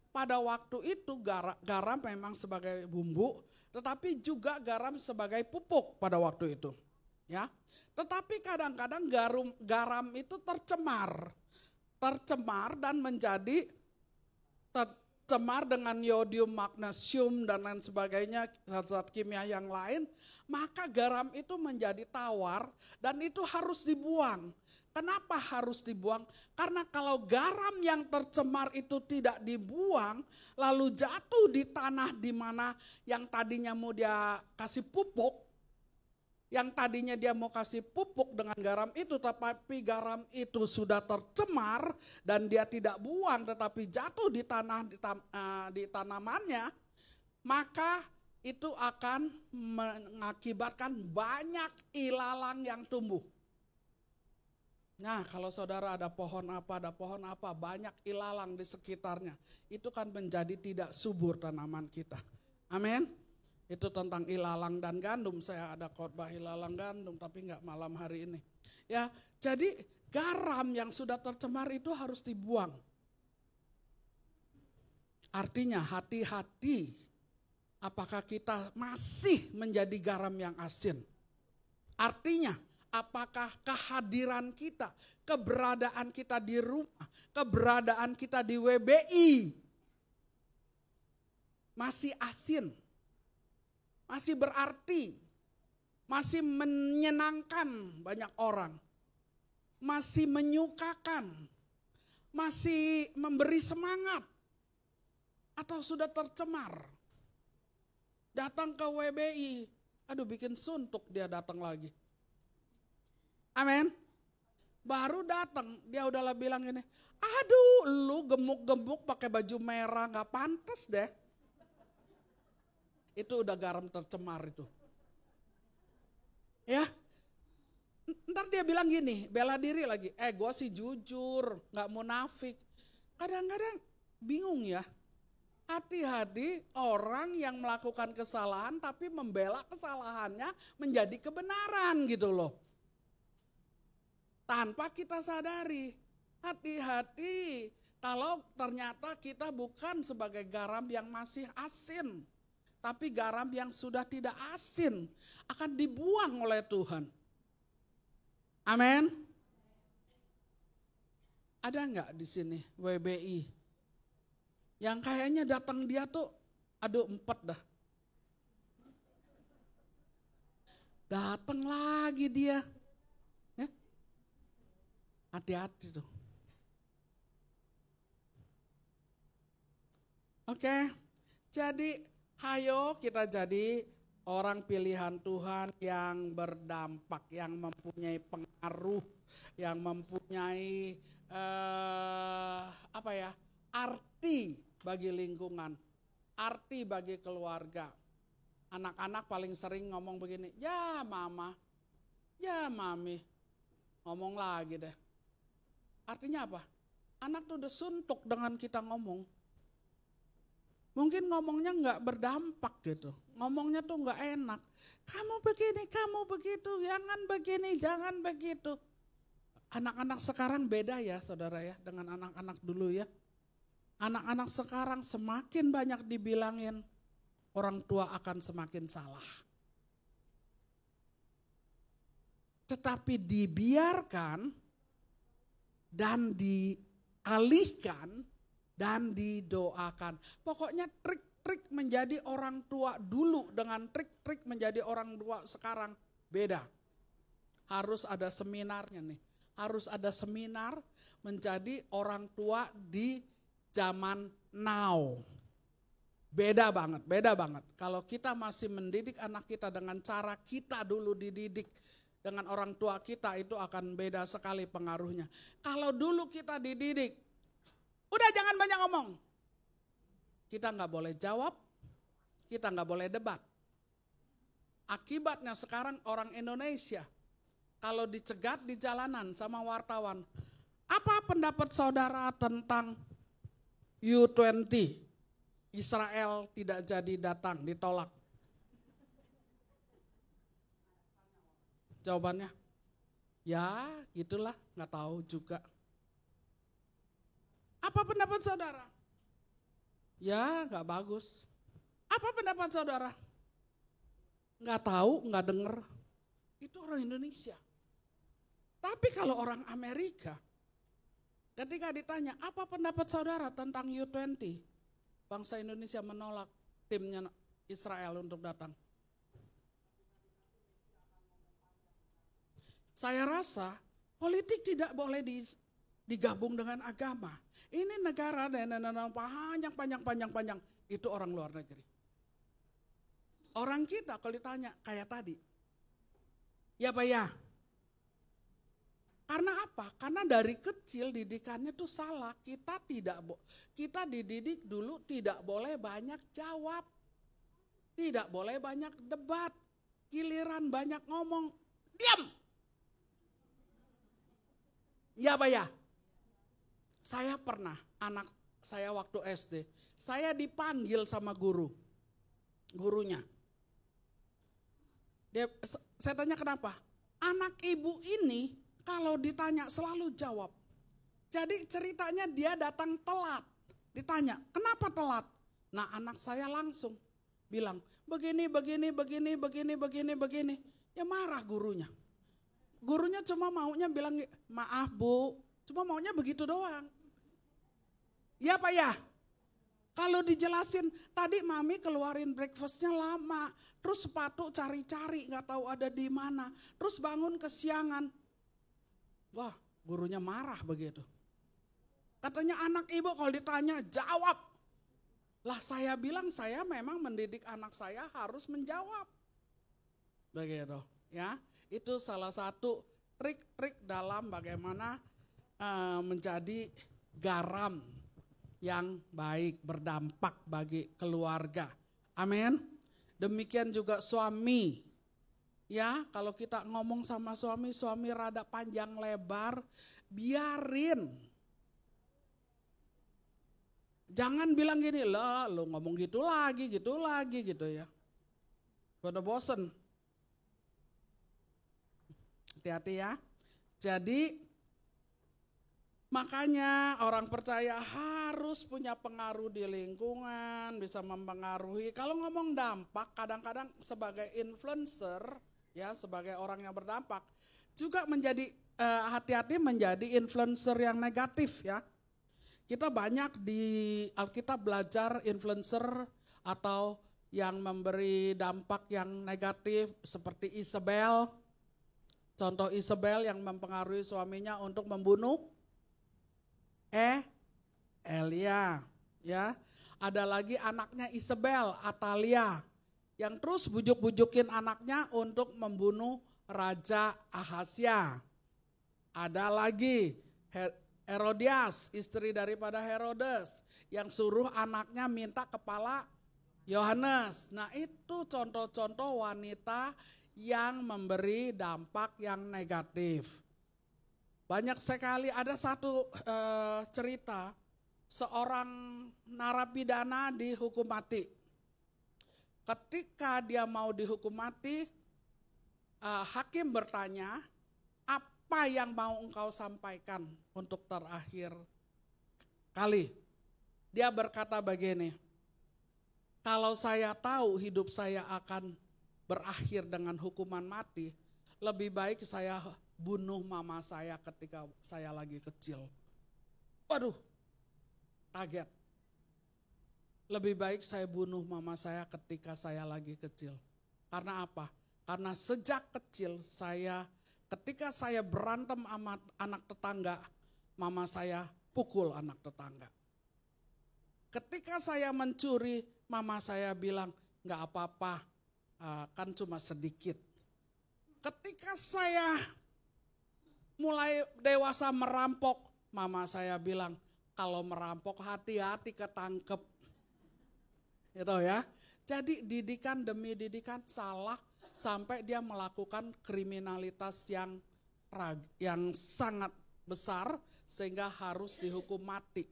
pada waktu itu garam memang sebagai bumbu, tetapi juga garam sebagai pupuk pada waktu itu. Ya, tetapi kadang-kadang garam itu tercemar dan menjadi tercemar dengan yodium, magnesium dan lain sebagainya, zat-zat kimia yang lain. Maka garam itu menjadi tawar dan itu harus dibuang. Kenapa harus dibuang? Karena kalau garam yang tercemar itu tidak dibuang, lalu jatuh di tanah di mana yang tadinya mau dia kasih pupuk, dengan garam itu, tetapi garam itu sudah tercemar dan dia tidak buang tetapi jatuh di tanah di tanamannya, maka itu akan mengakibatkan banyak ilalang yang tumbuh. Nah, kalau saudara ada pohon apa, banyak ilalang di sekitarnya, itu kan menjadi tidak subur tanaman kita. Amin. Itu tentang ilalang dan gandum. Saya ada khotbah ilalang gandum, tapi enggak malam hari ini. Ya, jadi garam yang sudah tercemar itu harus dibuang. Artinya hati-hati. Apakah kita masih menjadi garam yang asin? Artinya, apakah kehadiran kita, keberadaan kita di rumah, keberadaan kita di WBI masih asin, masih berarti, masih menyenangkan banyak orang, masih menyukakan, masih memberi semangat, atau sudah tercemar? Datang ke WBI, aduh bikin suntuk dia datang lagi. Amin. Baru datang, dia udahlah bilang gini, aduh lu gemuk-gemuk pakai baju merah, gak pantas deh. Itu udah garam tercemar itu. Ya, ntar dia bilang gini, bela diri lagi, gue sih jujur, gak munafik. Kadang-kadang bingung ya. Hati-hati orang yang melakukan kesalahan tapi membela kesalahannya menjadi kebenaran gitu loh. Tanpa kita sadari, hati-hati kalau ternyata kita bukan sebagai garam yang masih asin. Tapi garam yang sudah tidak asin akan dibuang oleh Tuhan. Amin. Ada enggak di sini WBI? Yang kayaknya datang dia tuh, aduh 4 dah. Datang lagi dia. Ya? Hati-hati tuh. Oke, jadi hayo kita jadi orang pilihan Tuhan yang berdampak, yang mempunyai pengaruh, yang mempunyai arti bagi lingkungan, arti bagi keluarga. Anak-anak paling sering ngomong begini, ya mama, ya mami, ngomong lagi deh. Artinya apa? Anak tuh udah suntuk dengan kita ngomong. Mungkin ngomongnya nggak berdampak gitu. Ngomongnya tuh nggak enak. Kamu begini, kamu begitu, jangan begini, jangan begitu. Anak-anak sekarang beda ya saudara ya dengan anak-anak dulu ya. Anak-anak sekarang semakin banyak dibilangin, orang tua akan semakin salah. Tetapi dibiarkan dan dialihkan dan didoakan. Pokoknya trik-trik menjadi orang tua dulu dengan trik-trik menjadi orang tua sekarang beda. Harus ada seminarnya nih. Harus ada seminar menjadi orang tua di zaman now. Beda banget, beda banget. Kalau kita masih mendidik anak kita dengan cara kita dulu dididik dengan orang tua kita, itu akan beda sekali pengaruhnya. Kalau dulu kita dididik, udah jangan banyak ngomong. Kita nggak boleh jawab, kita nggak boleh debat. Akibatnya sekarang orang Indonesia, kalau dicegat di jalanan sama wartawan, apa pendapat saudara tentang U20? Israel tidak jadi datang, ditolak. Jawabannya, ya gitulah, nggak tahu juga. Apa pendapat saudara? Ya nggak bagus. Apa pendapat saudara? Nggak tahu, nggak denger. Itu orang Indonesia. Tapi kalau orang Amerika, ketika ditanya apa pendapat saudara tentang U20, bangsa Indonesia menolak timnya Israel untuk datang. Saya rasa politik tidak boleh digabung dengan agama. Ini negara dan panjang. Itu orang luar negeri. Orang kita kalau ditanya kayak tadi. Ya Pak ya. Karena apa? Karena dari kecil didikannya tuh salah. Kita dididik dulu tidak boleh banyak jawab. Tidak boleh banyak debat. Giliran banyak ngomong, diam. Ya Pak ya. Saya pernah, anak saya waktu SD, saya dipanggil sama gurunya. Saya tanya kenapa? Anak ibu ini kalau ditanya selalu jawab. Jadi ceritanya dia datang telat. Ditanya, kenapa telat? Nah anak saya langsung bilang, begini. Ya marah gurunya. Gurunya cuma maunya bilang, maaf Bu, cuma maunya begitu doang. Ya Pak ya, kalau dijelasin tadi mami keluarin breakfastnya lama, terus sepatu cari-cari gak tahu ada di mana, terus bangun kesiangan. Wah gurunya marah begitu. Katanya anak ibu kalau ditanya jawab. Lah saya bilang saya memang mendidik anak saya harus menjawab. Begitu ya. Itu salah satu trik-trik dalam bagaimana menjadi garam yang baik, berdampak bagi keluarga. Amin. Demikian juga suami. Ya, kalau kita ngomong sama suami rada panjang lebar, biarin. Jangan bilang gini, lah lu ngomong gitu lagi gitu ya. Udah bosen. Hati-hati ya. Jadi makanya orang percaya harus punya pengaruh di lingkungan, bisa mempengaruhi. Kalau ngomong dampak, kadang-kadang sebagai influencer, ya sebagai orang yang berdampak, juga menjadi hati-hati menjadi influencer yang negatif ya. Kita banyak di Alkitab belajar influencer atau yang memberi dampak yang negatif seperti Isabel. Contoh Isabel yang mempengaruhi suaminya untuk membunuh Elia, ya. Ada lagi anaknya Isabel, Atalia, yang terus bujuk-bujukin anaknya untuk membunuh Raja Ahasya. Ada lagi Herodias, istri daripada Herodes, yang suruh anaknya minta kepala Yohanes. Nah itu contoh-contoh wanita yang memberi dampak yang negatif. Banyak sekali, ada satu cerita seorang narapidana dihukum mati. Ketika dia mau dihukum mati, hakim bertanya, apa yang mau engkau sampaikan untuk terakhir kali? Dia berkata begini, kalau saya tahu hidup saya akan berakhir dengan hukuman mati, lebih baik saya bunuh mama saya ketika saya lagi kecil. Waduh, kaget. Lebih baik saya bunuh mama saya ketika saya lagi kecil. Karena apa? Karena sejak kecil ketika saya berantem sama anak tetangga, mama saya pukul anak tetangga. Ketika saya mencuri, mama saya bilang, enggak apa-apa, kan cuma sedikit. Ketika saya mulai dewasa merampok, mama saya bilang, kalau merampok hati-hati ketangkep. Gitu ya. Jadi didikan demi didikan salah sampai dia melakukan kriminalitas yang sangat besar sehingga harus dihukum mati.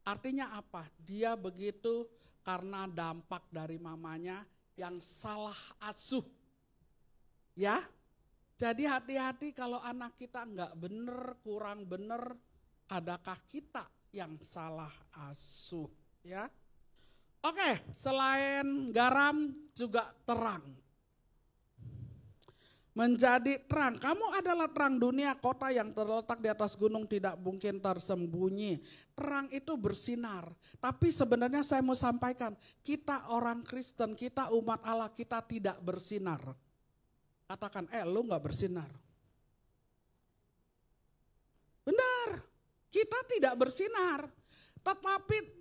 Artinya apa? Dia begitu karena dampak dari mamanya yang salah asuh. Ya. Jadi hati-hati kalau anak kita enggak benar, kurang benar, adakah kita yang salah asuh, ya? Oke, selain garam juga terang. Menjadi terang, kamu adalah terang dunia, kota yang terletak di atas gunung tidak mungkin tersembunyi. Terang itu bersinar, tapi sebenarnya saya mau sampaikan, kita orang Kristen, kita umat Allah, kita tidak bersinar. Katakan, lu gak bersinar. Benar, kita tidak bersinar. Tetapi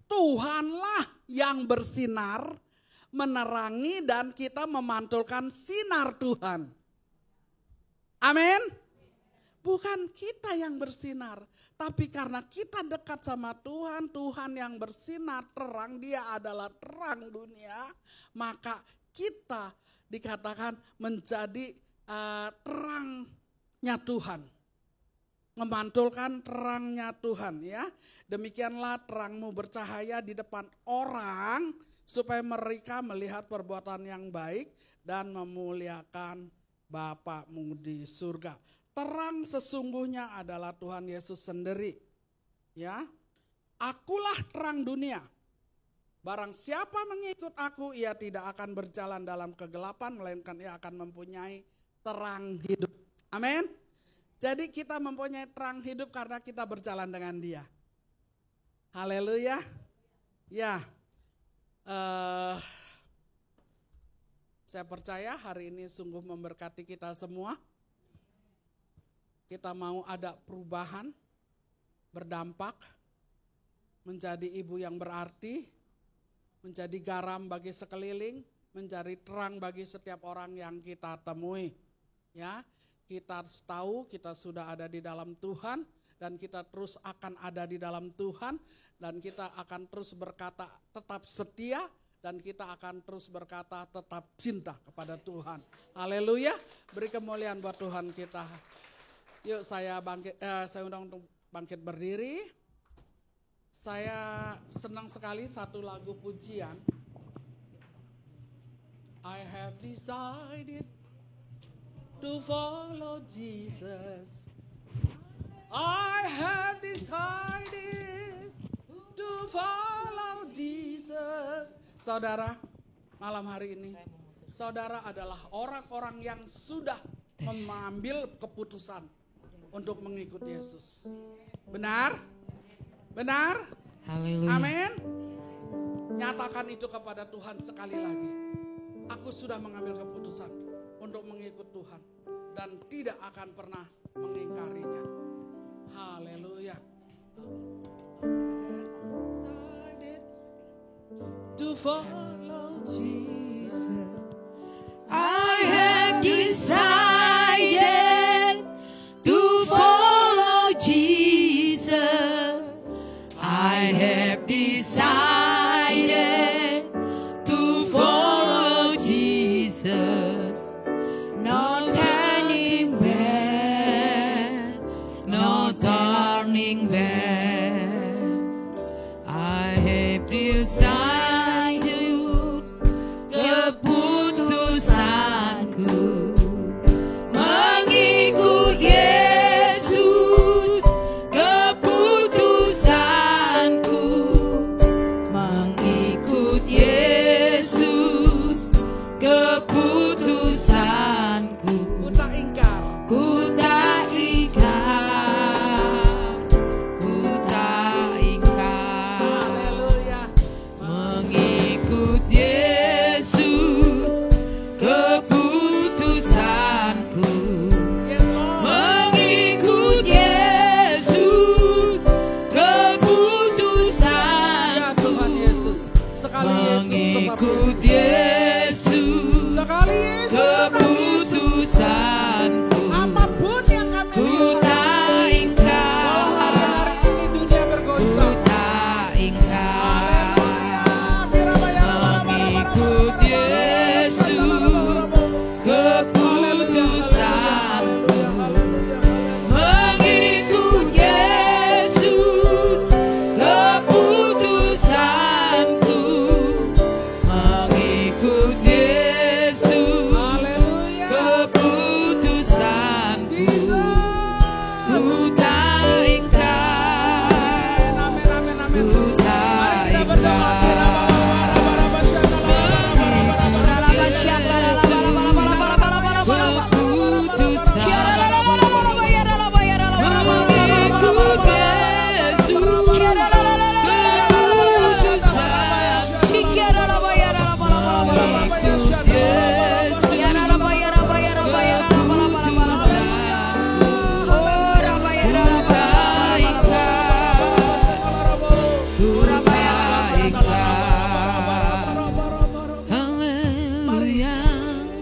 Tuhanlah yang bersinar, menerangi dan kita memantulkan sinar Tuhan. Amin. Bukan kita yang bersinar, tapi karena kita dekat sama Tuhan, Tuhan yang bersinar terang, dia adalah terang dunia, maka kita dikatakan menjadi terangnya Tuhan. Memantulkan terangnya Tuhan, ya. Demikianlah terangmu bercahaya di depan orang supaya mereka melihat perbuatan yang baik dan memuliakan Bapakmu di surga. Terang sesungguhnya adalah Tuhan Yesus sendiri, ya. Akulah terang dunia. Barang siapa mengikut aku, ia tidak akan berjalan dalam kegelapan, melainkan ia akan mempunyai terang hidup. Amin. Jadi kita mempunyai terang hidup karena kita berjalan dengan dia. Haleluya. Ya, saya percaya hari ini sungguh memberkati kita semua. Kita mau ada perubahan, berdampak, menjadi ibu yang berarti, menjadi garam bagi sekeliling, menjadi terang bagi setiap orang yang kita temui. Ya, kita harus tahu kita sudah ada di dalam Tuhan dan kita terus akan ada di dalam Tuhan dan kita akan terus berkata tetap setia dan kita akan terus berkata tetap cinta kepada Tuhan. Haleluya, beri kemuliaan buat Tuhan kita. Yuk saya undang untuk bangkit berdiri. Saya senang sekali satu lagu pujian. I have decided to follow Jesus. I have decided to follow Jesus. Saudara, malam hari ini, saudara adalah orang-orang yang sudah mengambil keputusan untuk mengikut Yesus. Benar? Benar? Haleluya. Amin. Nyatakan itu kepada Tuhan sekali lagi. Aku sudah mengambil keputusan untuk mengikut Tuhan dan tidak akan pernah mengingkarinya. Haleluya. To follow Jesus. I have decided to follow Jesus. I have decided to follow Jesus. Not turning back, mengikut Yesus, Sekali Yesus tetap Yesus. keputusanku Apapun yang kami ku lihat, tak ingkar, hari ini dunia ku bergoncang. tak ingkar. Mengikut Yesus, keputusanku. Mengikut Yesus, keputusanku. Mengikut Yesus, keputusanku. Ku tak ingkar, ku tak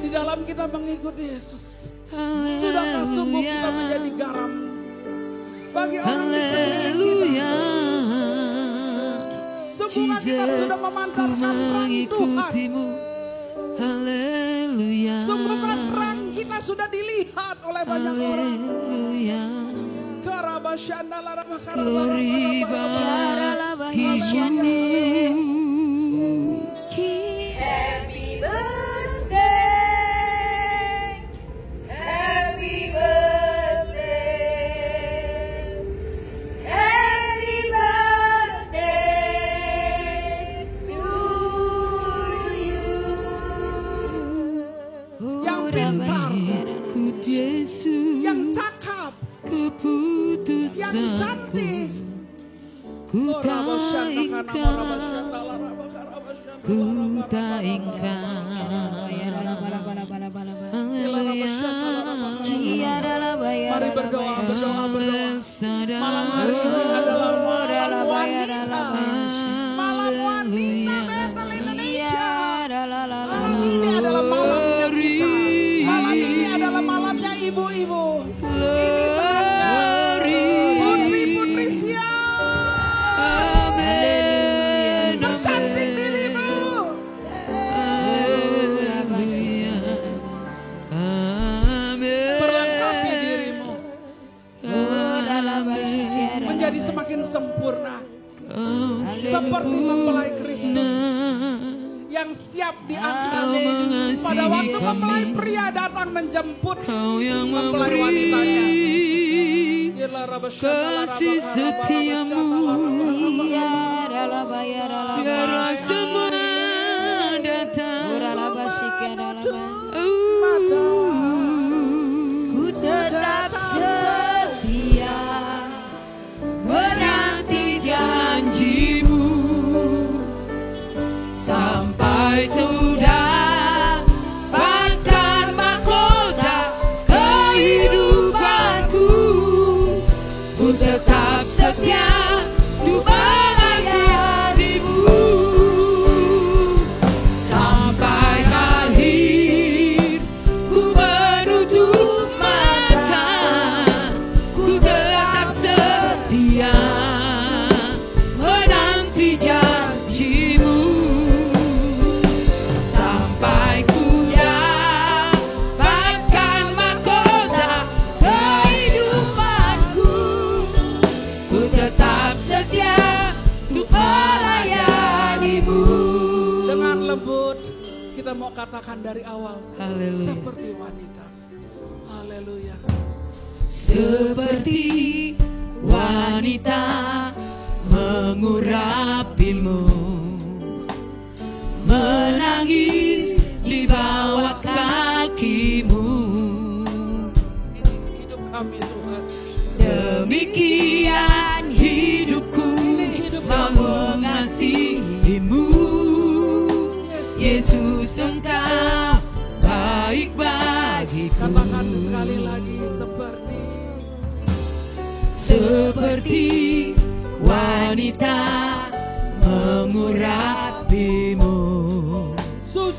Di dalam kita mengikut Yesus, sudahkah sungguh kita menjadi garam bagi orang di sekeliling kita? Sungguhkah kita sudah memancarkan terang Tuhan? Haleluya. Sungguhkah terang kita sudah dilihat oleh banyak orang? Haleluya. Karabashanda larabakara Glory bagi Yesus. Happy birthday, happy birthday, happy birthday to you. Yang pintar, Mengikut Yesus, yang cakap, keputusan yang cantik. ku tak ingkar, ku tak ingkar. Mari berdoa, berdoa, berdoa. Malam hari ini adalah malam wanita. Malam wanita Bethel Indonesia. Malam ini adalah malamnya kita. Malam ini adalah malamnya ibu-ibu. Ini saatnya putri-putri siap mencantik dirimu. Perlengkapi dirimu menjadi semakin sempurna. Seperti mempelai Kristus yang siap diangkat. Pada waktu mempelai pria datang menjemput mempelai wanitanya. Kasih setiamu biar semua datang. Ku tetap setia menanti Janjimu sampai sudah dapatkan mahkota kehidupanku. Ku tetap setia untuk melayanimu sampai akhir. Ku menutup mata, ku tetap setia menanti janjimu sampai ku dapatkan mahkota kehidupanku. Ku tetap setia untuk melayanimu. Dengan lembut kita mau katakan dari awal. Haleluya. Seperti wanita. Haleluya. Seperti wanita mengurapimu, menangis di bawah kakimu. Hidup kami Tuhan. Demikian hidupku selalu mengasihimu. Yesus, Engkau baik bagiku. Katakan sekali lagi Seperti wanita mengurapimu,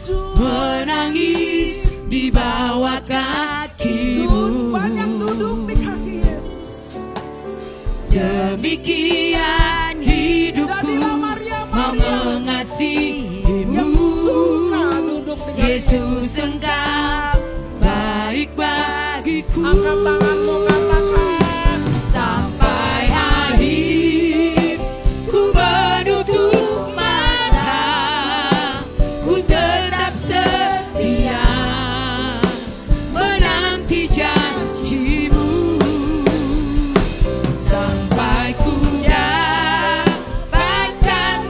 sujud. menangis di bawah kakimu. Banyak duduk di kaki Yesus. Demikian hidupku Jadilah Maria mau yang mengasihimu. suka duduk di kaki Yesus engkau baik bagiku. Angkat tanganmu, katakan. Sampai akhir ku menutup mata, ku tetap setia menanti janjimu. Sampai ku dapatkan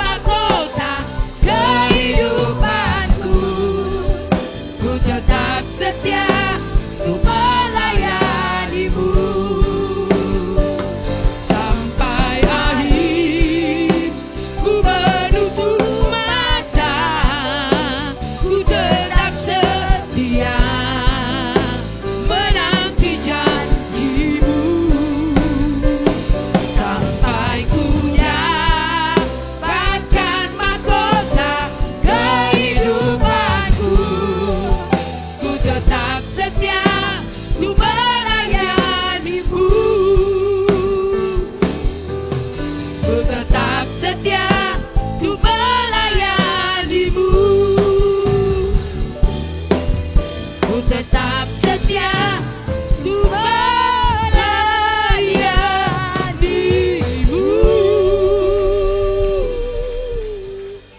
mahkota kehidupanku, ku tetap setia untuk melayanimu. Sampai akhir ku menutup mata, ku tetap setia menanti janjimu. Sampai ku dapatkan mahkota kehidupanku, ku tetap setia untuk melayanimu. Ku tetap setia untuk melayanimu. Ku tetap setia untuk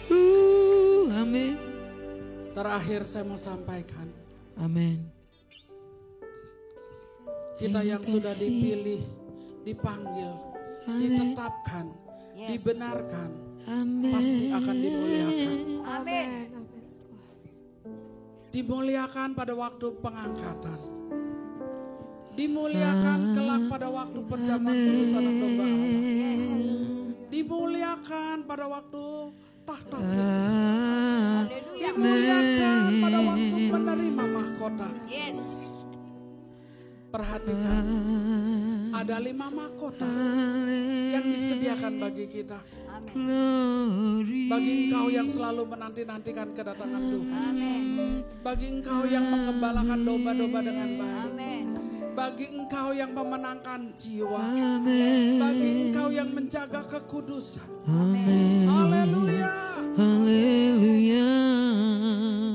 melayanimu. Amin. Terakhir saya mau sampaikan, Amin. kita yang Terima sudah kasih. dipilih, dipanggil, Amin. ditetapkan, Yes. dibenarkan, Amin. pasti akan dimuliakan. Amin. Dimuliakan pada waktu pengangkatan. Dimuliakan kelak pada waktu perjamuan kudus anak domba Allah. Dimuliakan pada waktu tahta putih. Dimuliakan pada waktu menerima mahkota. Yes. Perhatikan, ada 5 mahkota yang disediakan bagi kita. Bagi engkau yang selalu menanti-nantikan kedatangan Tuhan. Amin. Bagi engkau yang mengembalakan domba-domba dengan baik. Amin. Bagi engkau yang memenangkan jiwa. Bagi engkau yang menjaga kekudusan. Haleluya. Haleluya.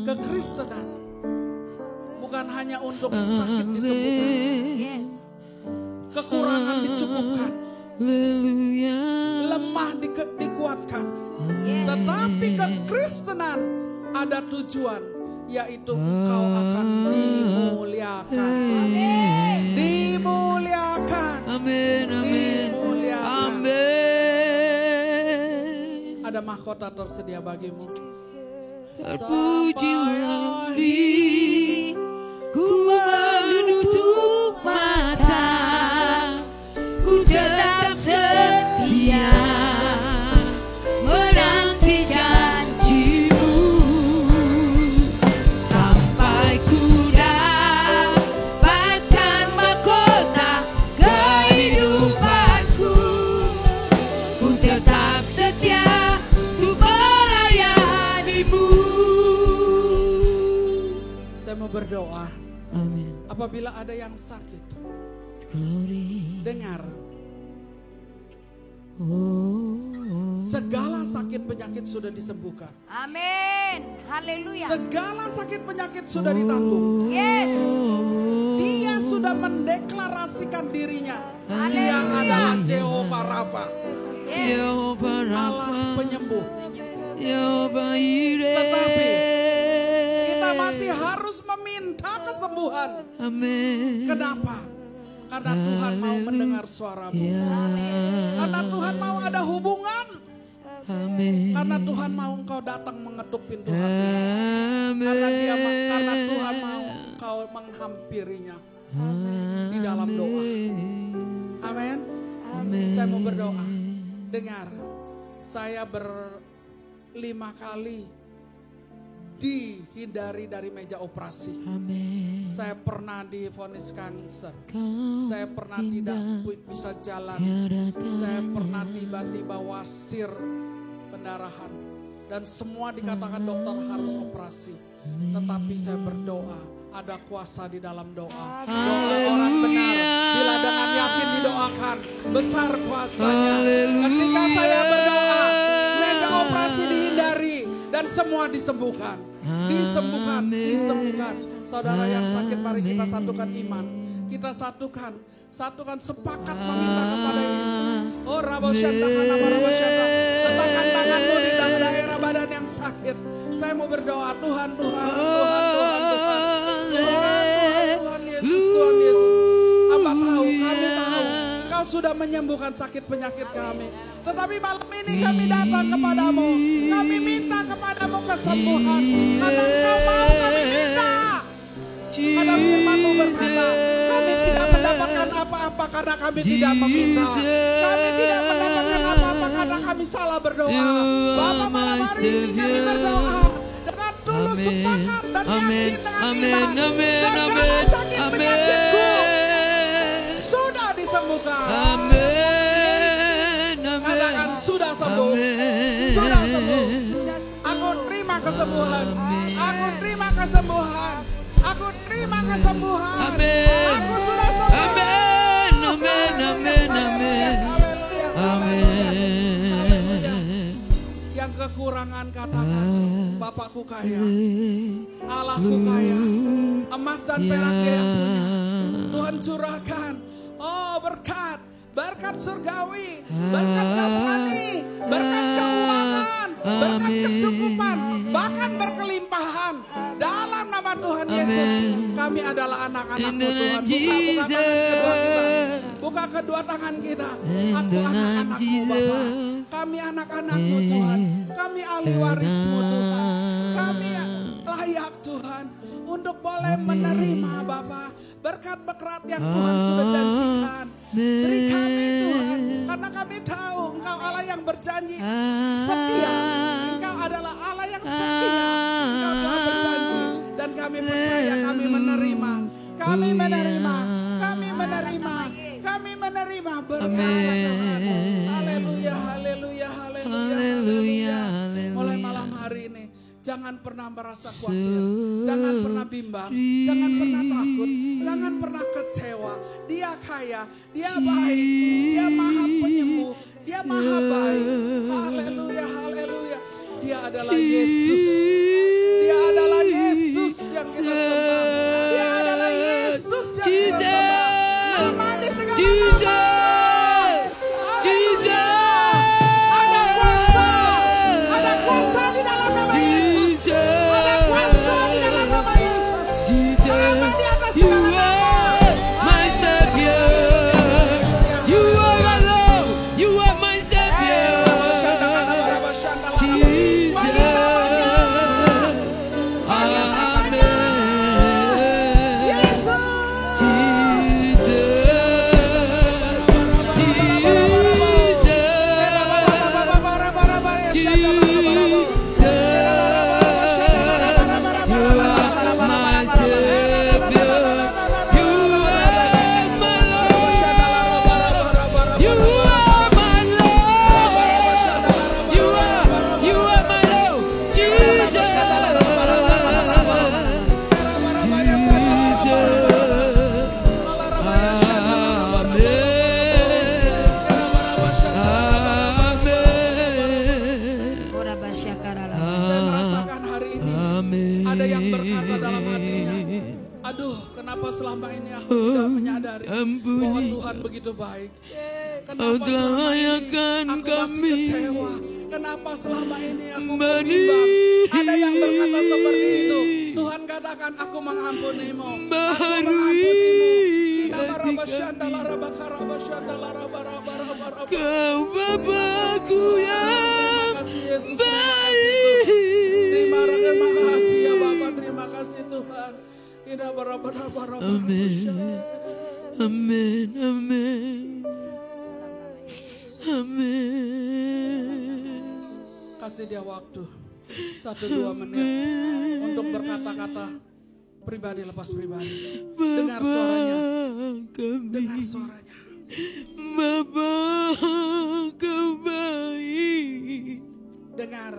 Kekristenan bukan hanya untuk sakit disembuhkan, Yes. kekurangan dicukupkan, Haleluya. lemah dikuatkan. Yes. Tetapi kekristenan ada tujuan, yaitu engkau akan dimuliakan. Dimuliakan. Amin. Amin. Dimuliakan. Amin. Ada mahkota tersedia bagimu. Terpujilah diri, ku menutup mata, ku tetap setia menanti janjimu. Sampai ku dapatkan mahkota kehidupanku, ku tetap setia untuk melayanimu. Saya mau berdoa. Amin. Apabila ada yang sakit, Glory. dengar. Oh. Segala sakit penyakit sudah disembuhkan. Amin. Haleluya. Segala sakit penyakit sudah ditanggung. Yes. Dia sudah mendeklarasikan dirinya. Dia Haleluya. adalah Jehovah Rafa, Yes. Jehovah Allah Rafa, penyembuh. Jehovah Jireh. Tetapi kita masih harus meminta kesembuhan. Amin. Kenapa? Karena Tuhan mau mendengar suaramu. Karena Tuhan mau ada hubungan. Amin. Karena Tuhan mau engkau datang mengetuk pintu hati. Amin. Karena Tuhan mau engkau menghampirinya di dalam doa. Amin. Saya mau berdoa. Dengar, saya 5 kali dihindari dari meja operasi. Amin. Saya pernah divonis kanker. Kau Saya pernah tidak bisa jalan. tiada Saya pernah tiba-tiba wasir pendarahan. Dan semua dikatakan dokter harus operasi. Tetapi saya berdoa, ada kuasa di dalam doa. Doa orang benar, bila dengan yakin didoakan, besar kuasanya. Ketika saya berdoa, meja operasi dihindari dan semua disembuhkan. Disembuhkan, disembuhkan. Saudara yang sakit, mari kita satukan iman. Kita satukan sepakat meminta kepada Yesus. Oh Rabosyanda, letakkan tanganmu di daerah badan yang sakit. Saya mau berdoa, Tuhan Yesus, Tuhan Yesus. Hamba tahu, kami tahu Kau sudah menyembuhkan sakit penyakit kami. Tetapi malam ini kami datang kepadamu. Kami minta kepadamu kesembuhan. Karena Kau mau kami minta. Karena firman-Mu berkata, kami tidak mendapatkan apa-apa karena kami tidak meminta. Kami tidak mendapatkan apa-apa karena kami salah berdoa. Bapa, malam hari ini kami berdoa dengan tulus sepakat dan yakin dengan iman. Segala sakit penyakitku sudah disembuhkan. Katakan sudah sembuh. Sudah sembuh. Aku terima kesembuhan. Aku terima kesembuhan. Aku terima kesembuhan. Aku sudah sembuh. Amin. Yang kekurangan katakan, Bapakku kaya, Allahku kaya, emas dan perak Dia yang punya. Tuhan curahkan, oh berkat surgawi, berkat jasmani, berkat keuangan, berkat kecukupan, bahkan berkelimpahan. Dalam nama Tuhan Yesus, kami adalah anak-anak-Mu Tuhan. Buka kedua tangan kita. Aku anak-anak-Mu Bapa. Kami anak-anak-Mu Tuhan. Kami ahli waris-Mu Tuhan. Kami layak Tuhan untuk boleh menerima Bapa berkat-berkat yang Tuhan sudah janjikan. Beri kami Tuhan, karena kami tahu Engkau Allah yang berjanji setia. Engkau adalah Allah yang setia. Engkau telah berjanji dan kami percaya, kami menerima. Kami menerima, kami menerima, kami menerima berkat Tuhan. Haleluya, haleluya, haleluya. Mulai malam hari ini, jangan pernah merasa khawatir, jangan pernah bimbang, jangan pernah takut, jangan pernah kecewa. Dia kaya, Dia baik, Dia maha penyembuh, Dia maha baik. Haleluya, haleluya. Dia adalah Yesus. Dia adalah Yesus yang kita sembah. Dia adalah Yesus yang kita sembah. Nama di segala nama. Ada kuasa di dalam nama Yesus. Ada kuasa di dalam nama Yesus. Nama di atas segala nama. My Savior, you are my Lord, you are my Savior. Kenapa selama ini aku tidak menyadari bahwa Tuhan begitu baik? Kenapa selama ini aku masih kecewa? Kenapa selama ini aku bimbang? Ada yang berkata seperti itu. Tuhan katakan, aku mengampunimu. Aku mengampunimu. Kau Bapakku yang baik. Terima kasih ya Bapak, terima kasih Tuhan. Amin, amin, amin, amin. Kasih dia waktu 1-2 menit untuk berkata-kata pribadi lepas pribadi. Dengar suaranya, dengar suaranya. Bapa, Kau baik. Dengar,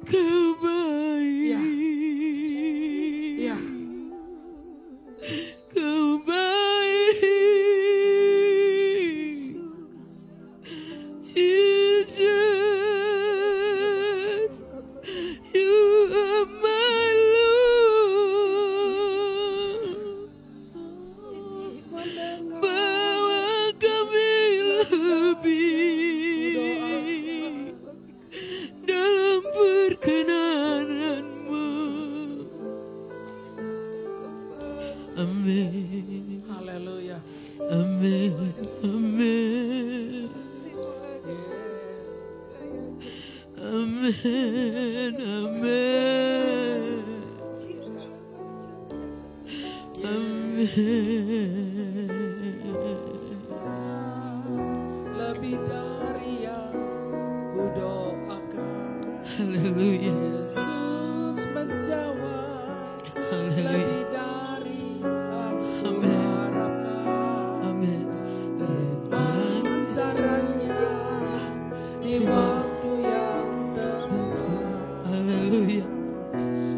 Kau baik. ya. Amin. Haleluya. Amin. Amin. Amin. Amin. Amin. Lebih dari yang kudoakan. Haleluya. Yesus menjawab. Haleluya. Lebih dari aku Amin. harapkan. Amin. Dengan caranya di waktu yang tepat. Haleluya.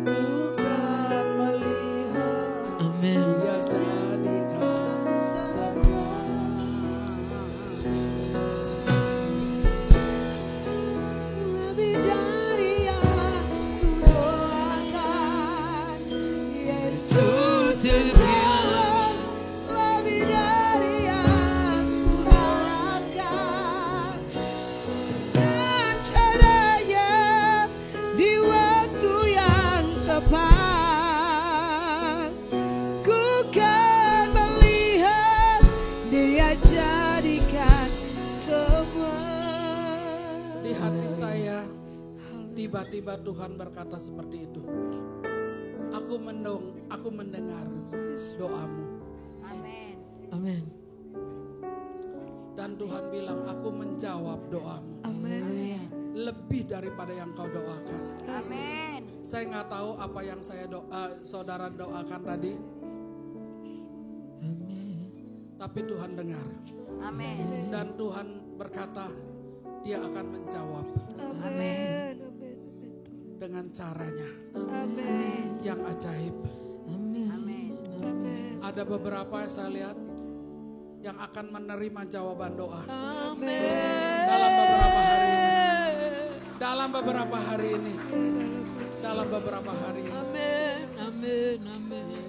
Bukan melihat Amin. dia jadikan semua. Lebih dari yang kudoakan. Yesus menjawab. Lebih dari yang kuharapkan. Dan caranya di waktu yang tepat. Ku kan melihat dia jadikan semua. Di hati saya tiba-tiba Tuhan berkata seperti itu. Aku mendengar doamu. Amin. Amin. Dan Tuhan bilang aku menjawab doamu. Haleluya. Lebih daripada yang kau doakan. Amin. Saya nggak tahu apa yang saudara doakan tadi. Amin. Tapi Tuhan dengar. Amin. Dan Tuhan berkata dia akan menjawab Amin. dengan caranya Amin. yang ajaib. Amin. Amin. Ada beberapa saya lihat yang akan menerima jawaban doa Amin. dalam beberapa hari ini. Dalam beberapa hari ini. Dalam beberapa hari ini. Amin. Amin. Amin.